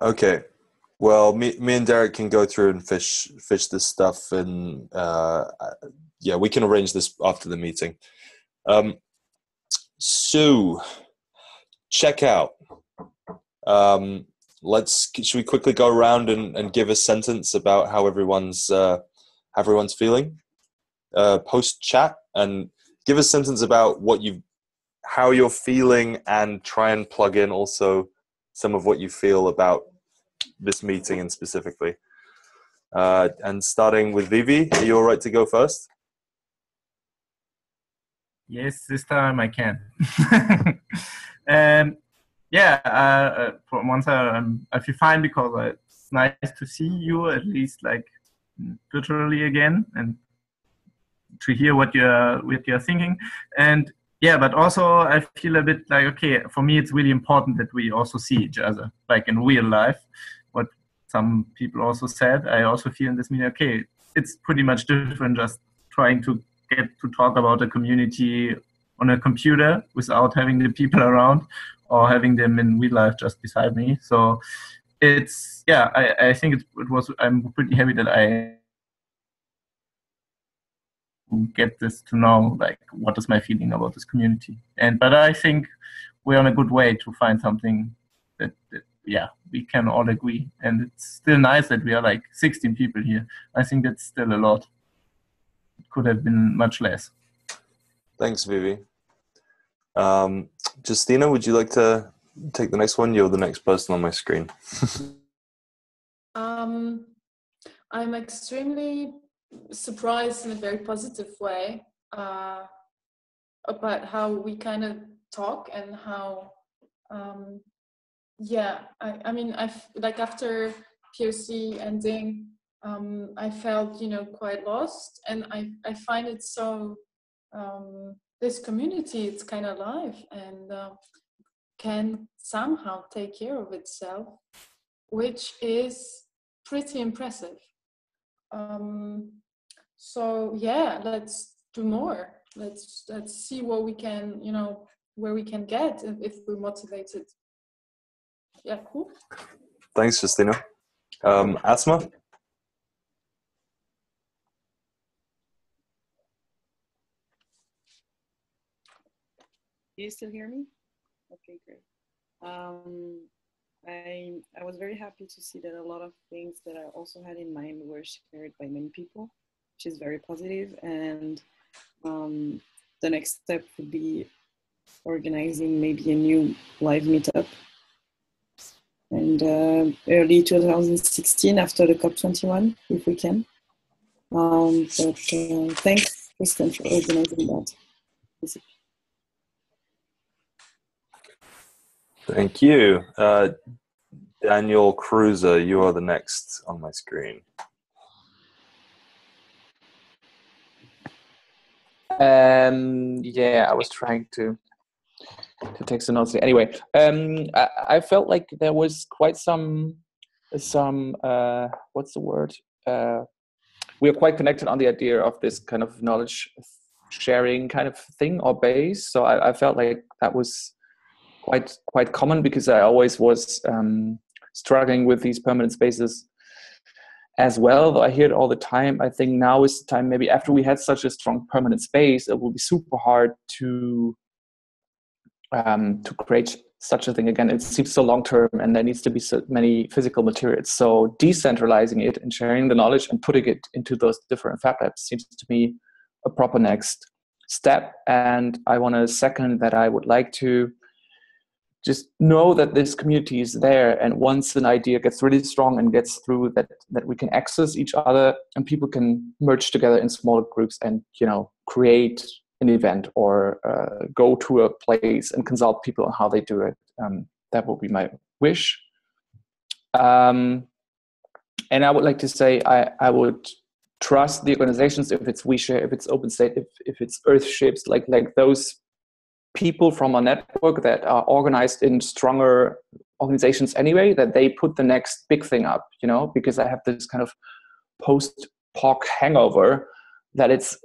Okay. Well, me and Derek can go through and fish this stuff, and yeah, we can arrange this after the meeting. So, check out. Should we quickly go around and give a sentence about how everyone's feeling post chat, and give a sentence about how you're feeling, and try and plug in also some of what you feel about this meeting and specifically. And starting with Vivi, are you all right to go first? Yes, this time I can. For once I feel fine because it's nice to see you at least like virtually again and to hear what you're thinking. And yeah, but also I feel a bit like, okay, for me it's really important that we also see each other like in real life. What some people also said, I also feel in this meeting, okay, it's pretty much different just trying to get to talk about a community on a computer without having the people around or having them in real life just beside me. So it's, yeah, I think I'm pretty happy that I get this to know, like, what is my feeling about this community. But I think we're on a good way to find something that yeah, we can all agree. And it's still nice that we are like 16 people here. I think that's still a lot. It could have been much less. Thanks, Vivi. Justina, would you like to take the next one? You're the next person on my screen. I'm extremely surprised in a very positive way about how we kind of talk and how I mean like after POC ending I felt quite lost, and I find it so this community, it's kind of alive and can somehow take care of itself, which is pretty impressive. So yeah, let's do more. Let's see what we can, where we can get if we're motivated. Yeah, cool. Thanks, Justina. Asma? Do you still hear me? Okay, great. I was very happy to see that a lot of things that I also had in mind were shared by many people, which is very positive. And the next step would be organizing maybe a new live meetup. And early 2016 after the COP21, if we can. But thanks, Kristen, for organizing that. Thank you. Daniel Cruiser, you are the next on my screen. Yeah, I was trying to take some notes. Anyway, I felt like there was quite some what's the word? We are quite connected on the idea of this kind of knowledge sharing kind of thing or base. So I felt like that was quite common, because I always was struggling with these permanent spaces as well. Though I hear it all the time. I think now is the time, maybe after we had such a strong permanent space, it will be super hard to create such a thing again. It seems so long term, and there needs to be so many physical materials. So decentralizing it and sharing the knowledge and putting it into those different fab labs seems to me a proper next step. And I want to second that. I would like to just know that this community is there, and once an idea gets really strong and gets through, that we can access each other and people can merge together in smaller groups and, you know, create an event or go to a place and consult people on how they do it. That would be my wish. And I would like to say I would trust the organizations, if it's WeShare, if it's OpenState, if it's Earthships, like those people from a network that are organized in stronger organizations anyway, that they put the next big thing up, you know, because I have this kind of post-POC hangover that it's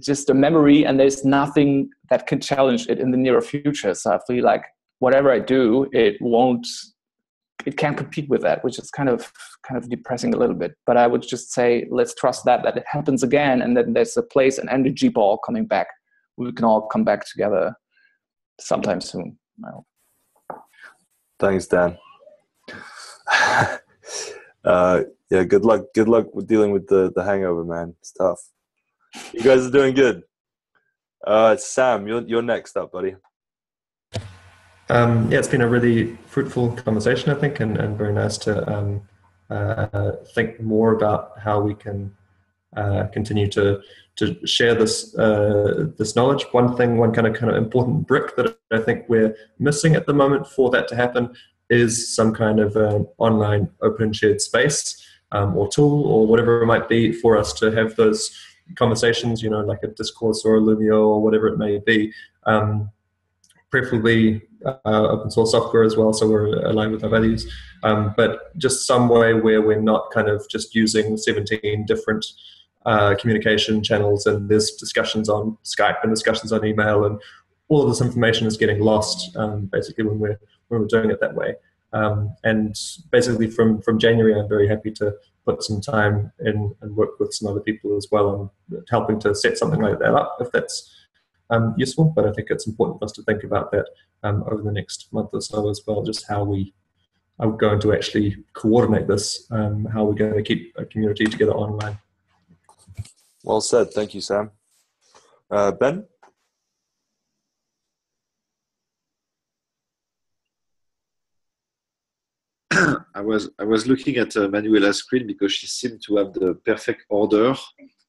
just a memory and there's nothing that can challenge it in the near future. So I feel like whatever I do, it can't compete with that, which is kind of depressing a little bit. But I would just say, let's trust that it happens again, and then there's a place, an energy ball coming back. We can all come back together sometime soon, I hope. Thanks, Dan. Yeah, good luck with dealing with the hangover, man. It's tough. You guys are doing good. Sam, you're next up, buddy. Yeah, it's been a really fruitful conversation, I think, and very nice to think more about how we can continue to share this knowledge. One kind of important brick that I think we're missing at the moment for that to happen is some kind of online open shared space or tool or whatever it might be for us to have those conversations, you know, like a Discourse or a Lumio or whatever it may be. Preferably open source software as well, so we're aligned with our values. But just some way where we're not kind of just using 17 different communication channels, and there's discussions on Skype and discussions on email, and all of this information is getting lost basically when we're doing it that way. And basically from January, I'm very happy to put some time in and work with some other people as well on helping to set something like that up, if that's useful. But I think it's important for us to think about that over the next month or so as well, just how we are going to actually coordinate this, how we're going to keep a community together online. Well said. Thank you, Sam. Ben? I was looking at Manuela's screen because she seemed to have the perfect order,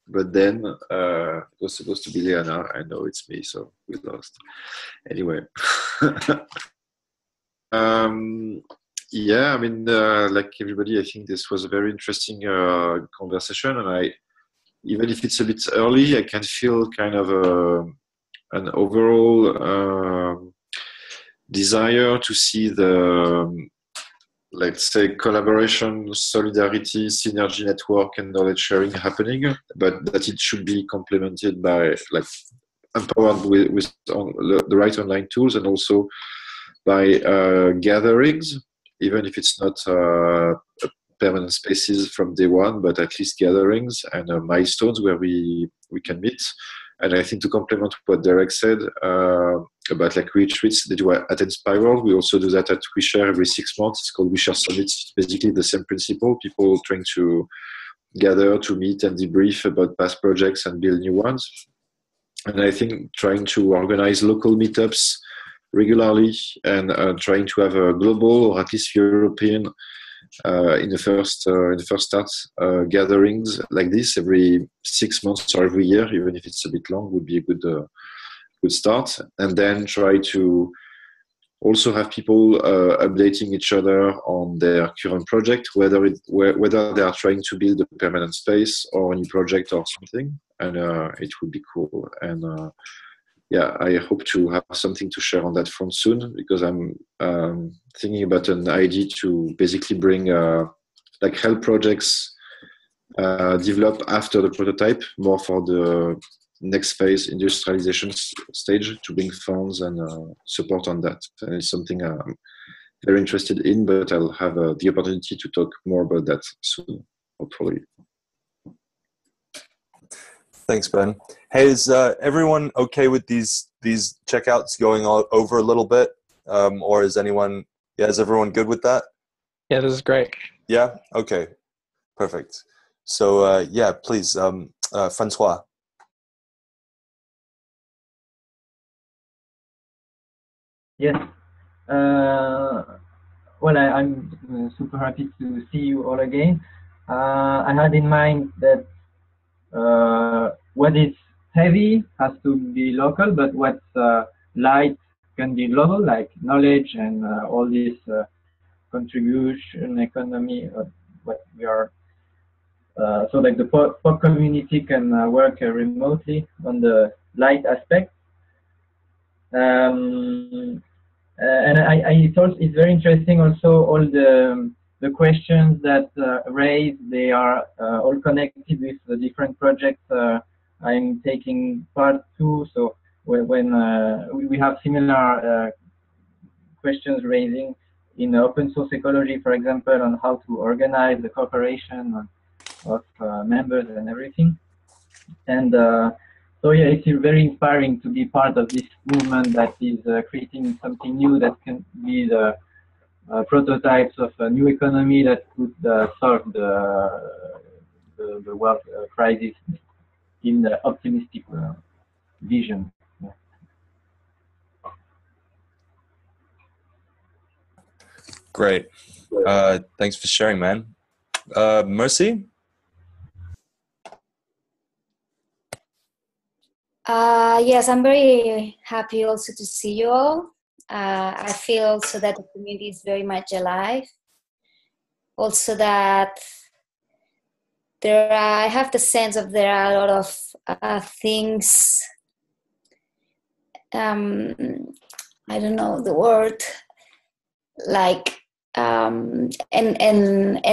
but then it was supposed to be Leana. I know it's me, so we lost. Anyway. Yeah, I mean, like everybody, I think this was a very interesting conversation, and even if it's a bit early, I can feel kind of an overall desire to see the, let's say, collaboration, solidarity, synergy network, and knowledge sharing happening, but that it should be complemented by, like, empowered with the right online tools, and also by gatherings, even if it's not permanent spaces from day one, but at least gatherings and milestones where we can meet. And I think to complement what Derek said, about like retreats. They do at Inspiral. We also do that at WeShare every 6 months. It's called WeShare Summits. It's basically the same principle. People trying to gather to meet and debrief about past projects and build new ones. And I think trying to organize local meetups regularly and trying to have a global or at least European in the first start gatherings like this every 6 months or every year, even if it's a bit long, would be a good start. And then try to also have people updating each other on their current project, whether they are trying to build a permanent space or a new project or something. And it would be cool. And yeah, I hope to have something to share on that front soon, because I'm thinking about an idea to basically bring like help projects develop after the prototype, more for the next phase industrialization stage, to bring funds and support on that. And it's something I'm very interested in, but I'll have the opportunity to talk more about that soon, hopefully. Thanks, Ben. Hey, is everyone okay with these checkouts going over a little bit, or is everyone good with that? Yeah, this is great. Yeah. Okay. Perfect. So yeah, please, Francois. Yes. Well, I'm super happy to see you all again. I had in mind that what is heavy has to be local, but what's light can be global, like knowledge and all this contribution economy. What we are so like the POC community can work remotely on the light aspect. And I thought it's very interesting also all the questions that raised. They are all connected with the different projects I'm taking part to. So when we have similar questions raising in open source ecology, for example, on how to organize the cooperation of members and everything. And so yeah, it's very inspiring to be part of this movement that is creating something new that can be the prototypes of a new economy that could solve the world crisis in the optimistic vision. Yeah. Great. Thanks for sharing, man. Mercy? Yes, I'm very happy also to see you all. I feel also that the community is very much alive. Also that I have the sense of there are a lot of things, I don't know the word, like en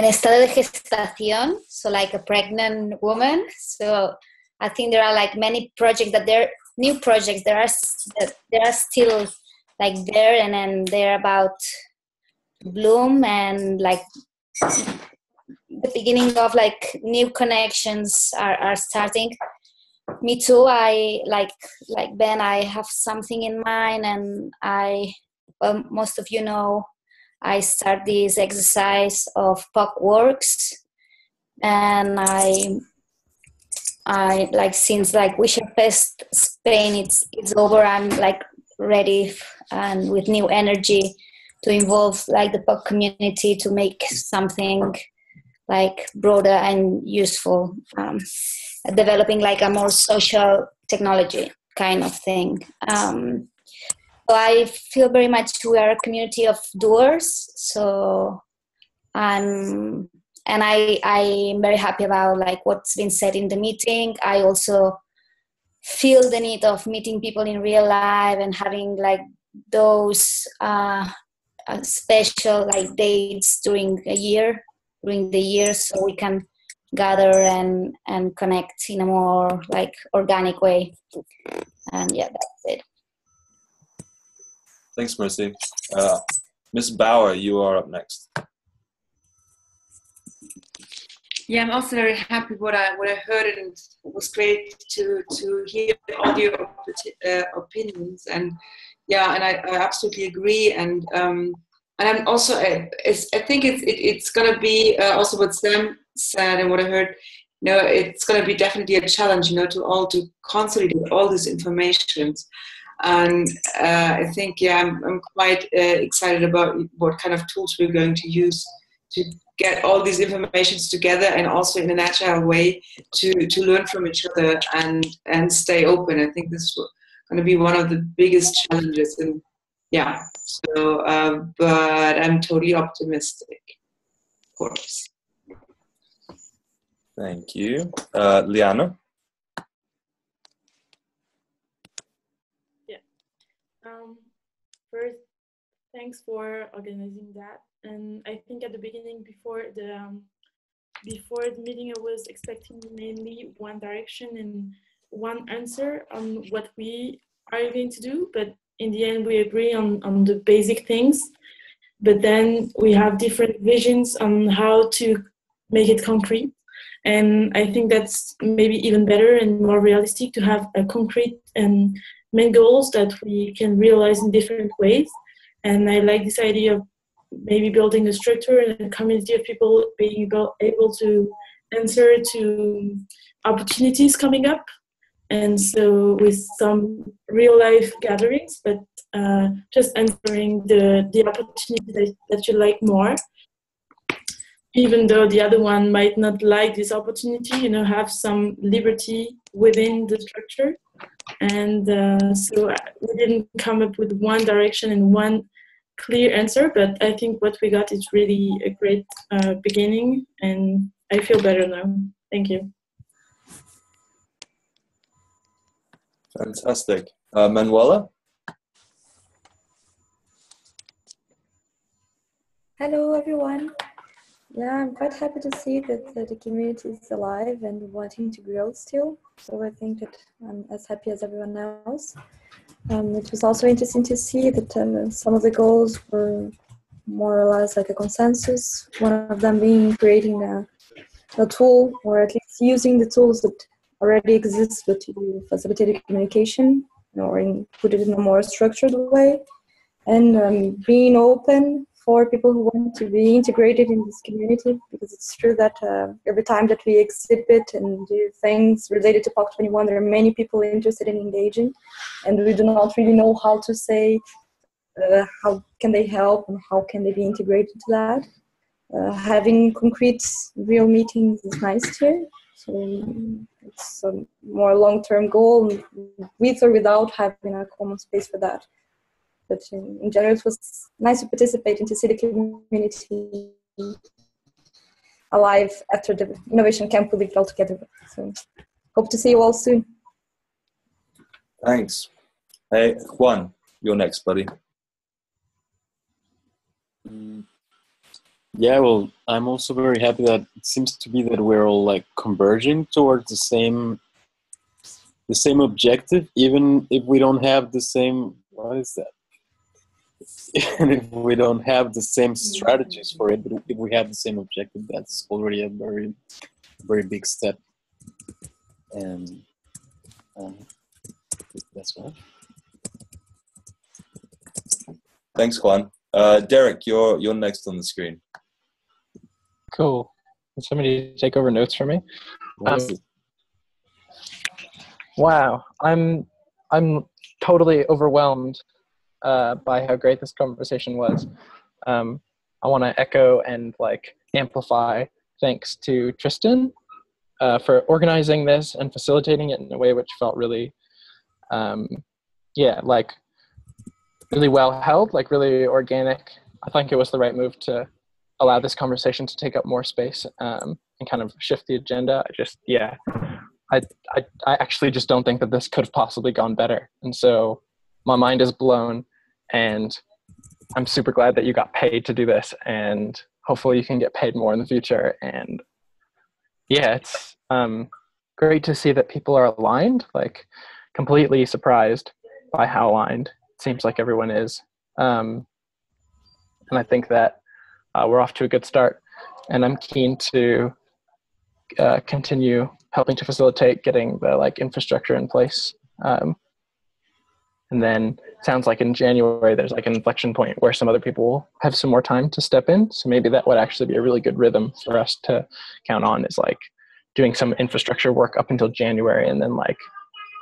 estado de gestación, so like a pregnant woman. So I think there are like many projects new projects that are still like there, and then they're about to bloom, and like the beginning of like new connections are starting. Me too. I like Ben, I have something in mind, and well, most of you know, I start this exercise of POC Works, and I like, since like WeShare Fest Spain it's over, I'm like ready and with new energy to involve like the POC community to make something like broader and useful, developing like a more social technology kind of thing. So I feel very much we are a community of doers. So I'm very happy about like what's been said in the meeting. I also feel the need of meeting people in real life and having like those special like dates during the year, so we can gather and connect in a more like organic way. And yeah, that's it. Thanks, Mercy. Ms. Bauer, you are up next. Yeah, I'm also very happy what I heard, and it was great to hear all your opinions. And yeah, and I absolutely agree. And I'm also, I think it's going to be also what Sam said and what I heard. It's going to be definitely a challenge, to consolidate all these informations. And I think, I'm quite excited about what kind of tools we're going to use to get all these informations together, and also in an agile way to learn from each other and stay open. I think this is going to be one of the biggest challenges. And but I'm totally optimistic, of course. Thank you. Liana? First, thanks for organizing that. And I think at the beginning, before the meeting, I was expecting mainly one direction and one answer on what we are going to do. But in the end, we agree on the basic things. But then we have different visions on how to make it concrete. And I think that's maybe even better and more realistic to have a concrete and main goals that we can realize in different ways. And I like this idea of maybe building a structure and a community of people being able to answer to opportunities coming up. And so with some real life gatherings, but just answering the opportunity that you like more, even though the other one might not like this opportunity, have some liberty within the structure. And so we didn't come up with one direction and one clear answer, but I think what we got is really a great beginning, and I feel better now. Thank you. Fantastic. Manuela? Hello, everyone. Yeah, I'm quite happy to see that the community is alive and wanting to grow still. So I think that I'm as happy as everyone else. It was also interesting to see that some of the goals were more or less like a consensus. One of them being creating a tool, or at least using the tools that already exist, but to facilitate communication, or put it in a more structured way. And being open for people who want to be integrated in this community, because it's true that every time that we exhibit and do things related to POC21, there are many people interested in engaging, and we do not really know how to say how can they help and how can they be integrated to that. Having concrete, real meetings is nice too. So it's a more long-term goal, with or without having a common space for that. But in general, it was nice to participate and to see the community alive after the innovation camp we lived all together. So hope to see you all soon. Thanks. Hey, Juan, you're next, buddy. Yeah, well, I'm also very happy that it seems to be that we're all like converging towards the same objective, even if we don't have the same, what is that? Even if we don't have the same strategies for it, but if we have the same objective, that's already a very, very big step. And that's all. Thanks, Juan. Derek, you're next on the screen. Cool. Can somebody take over notes for me? Wow, I'm totally overwhelmed by how great this conversation was. I want to echo and amplify thanks to Tristan for organizing this and facilitating it in a way which felt really, really well held, really organic. I think it was the right move to allow this conversation to take up more space and kind of shift the agenda. I actually just don't think that this could have possibly gone better. And so my mind is blown, and I'm super glad that you got paid to do this, and hopefully you can get paid more in the future. And yeah, it's great to see that people are aligned, completely surprised by how aligned it seems like everyone is. And I think that we're off to a good start, and I'm keen to continue helping to facilitate getting the infrastructure in place. And then sounds like in January there's like an inflection point where some other people will have some more time to step in. So maybe that would actually be a really good rhythm for us to count on, is like doing some infrastructure work up until January and then like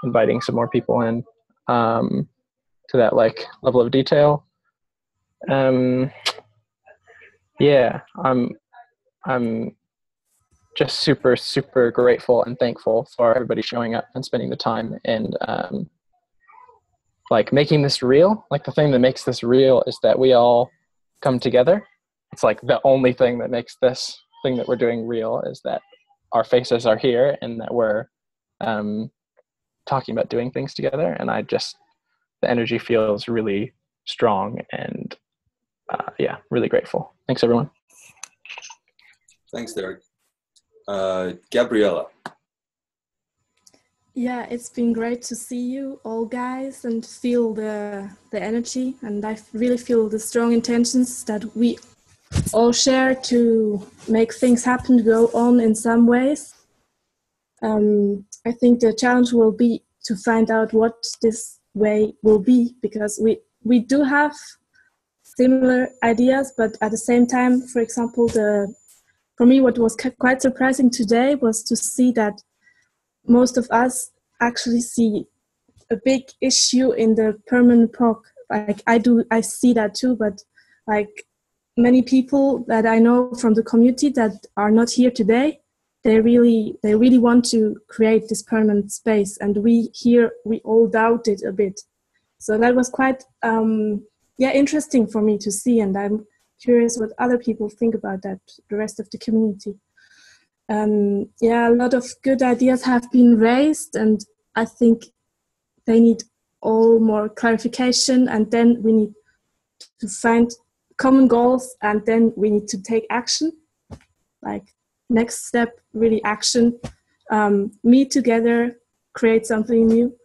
inviting some more people in to that like level of detail. Yeah, I'm just super, super grateful and thankful for everybody showing up and spending the time and like making this real. Like the thing that makes this real is that we all come together. It's like the only thing that makes this thing that we're doing real is that our faces are here and that we're talking about doing things together. And the energy feels really strong and yeah, really grateful. Thanks everyone. Thanks, Derek. Gabriella. Yeah, it's been great to see you all guys and feel the energy, and I really feel the strong intentions that we all share to make things happen, go on in some ways. I think the challenge will be to find out what this way will be, because we do have similar ideas, but at the same time, for example, for me what was quite surprising today was to see that most of us actually see a big issue in the permanent POC. Like I see that too, but like many people that I know from the community that are not here today, they really want to create this permanent space, and we all doubt it a bit. So that was quite interesting for me to see, and I'm curious what other people think about that, the rest of the community. A lot of good ideas have been raised, and I think they need all more clarification, and then we need to find common goals, and then we need to take action. Like next step, really action, meet together, create something new.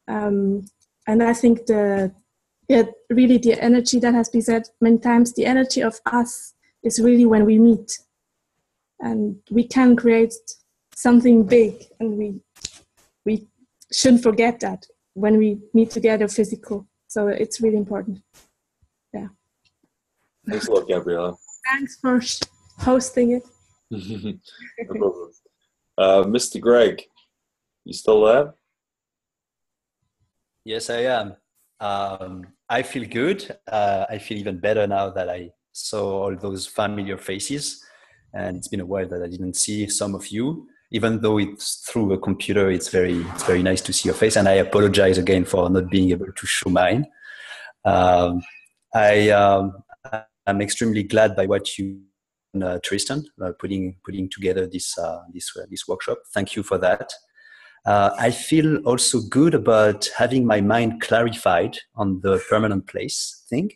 And I think really the energy that has been said many times, the energy of us is really when we meet. And we can create something big, and we shouldn't forget that when we meet together physical. So it's really important. Yeah. Thanks a lot, Gabriella. Thanks for hosting it. No problem. Mr. Greg, you still there? Yes, I am. I feel good. I feel even better now that I saw all those familiar faces. And it's been a while that I didn't see some of you, even though it's through a computer. It's very nice to see your face. And I apologize again for not being able to show mine. I'm extremely glad by what you, Tristan, putting together this workshop. Thank you for that. I feel also good about having my mind clarified on the permanent place thing,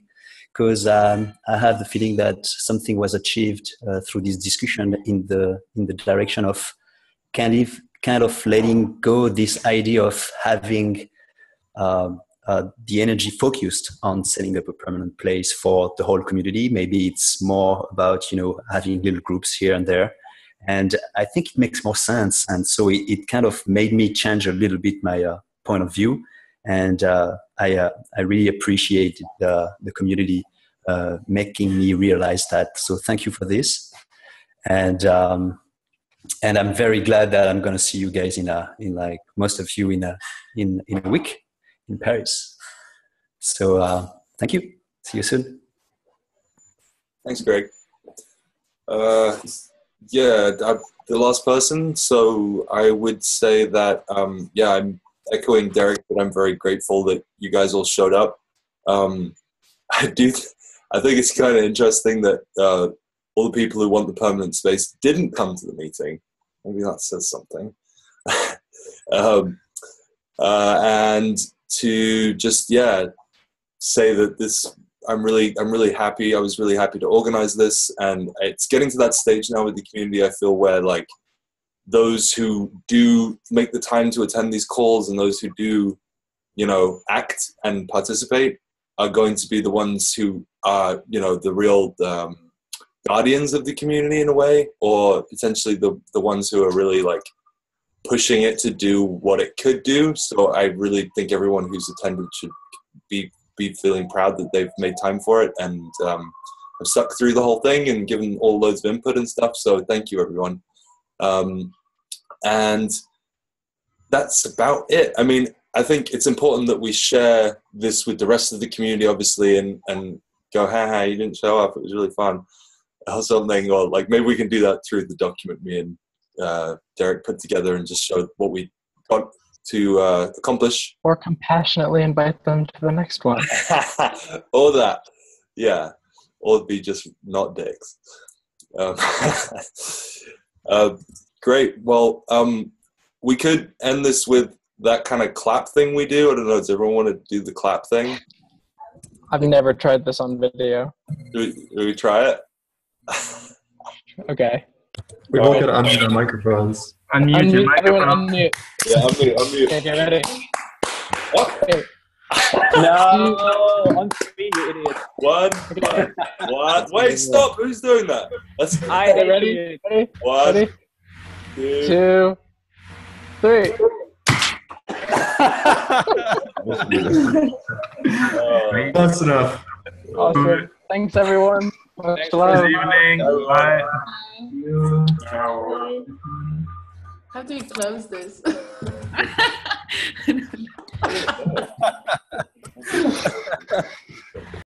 because I have the feeling that something was achieved through this discussion in the direction of kind of letting go this idea of having the energy focused on setting up a permanent place for the whole community. Maybe it's more about having little groups here and there, and I think it makes more sense. And so it kind of made me change a little bit my point of view. And I really appreciate the community making me realize that. So thank you for this, and I'm very glad that I'm going to see you guys in like most of you in a week in Paris. So thank you. See you soon. Thanks, Greg. The last person. So I would say that I'm echoing Derek, but I'm very grateful that you guys all showed up. I think it's kind of interesting that all the people who want the permanent space didn't come to the meeting. Maybe that says something. And to just say that I'm really happy. I was really happy to organize this, and it's getting to that stage now with the community, I feel, where like those who do make the time to attend these calls and those who do act and participate are going to be the ones who are the real guardians of the community in a way, or potentially the ones who are really like pushing it to do what it could do. So I really think everyone who's attended should be feeling proud that they've made time for it and have stuck through the whole thing and given all loads of input and stuff. So thank you, everyone. And that's about it. I mean, I think it's important that we share this with the rest of the community, obviously, and go, ha, you didn't show up. It was really fun. Or something, or like maybe we can do that through the document me and Derek put together and just show what we got to accomplish. Or compassionately invite them to the next one. Or that, yeah. Or be just not dicks. Great. Well, we could end this with that kind of clap thing we do. I don't know. Does everyone want to do the clap thing? I've never tried this on video. Do we try it? Okay. We've all got to unmute our microphones. Unmute your Everyone microphone. unmute. Yeah, unmute. Okay, get ready. What? Hey. No, on screen, you idiot. One. Wait, stop. Who's doing that? Let's Okay, ready? Ready? One, Ready? two, 2, 3. Close enough. Awesome. Thanks, everyone. Much Good love. evening. Bye. How do you close this?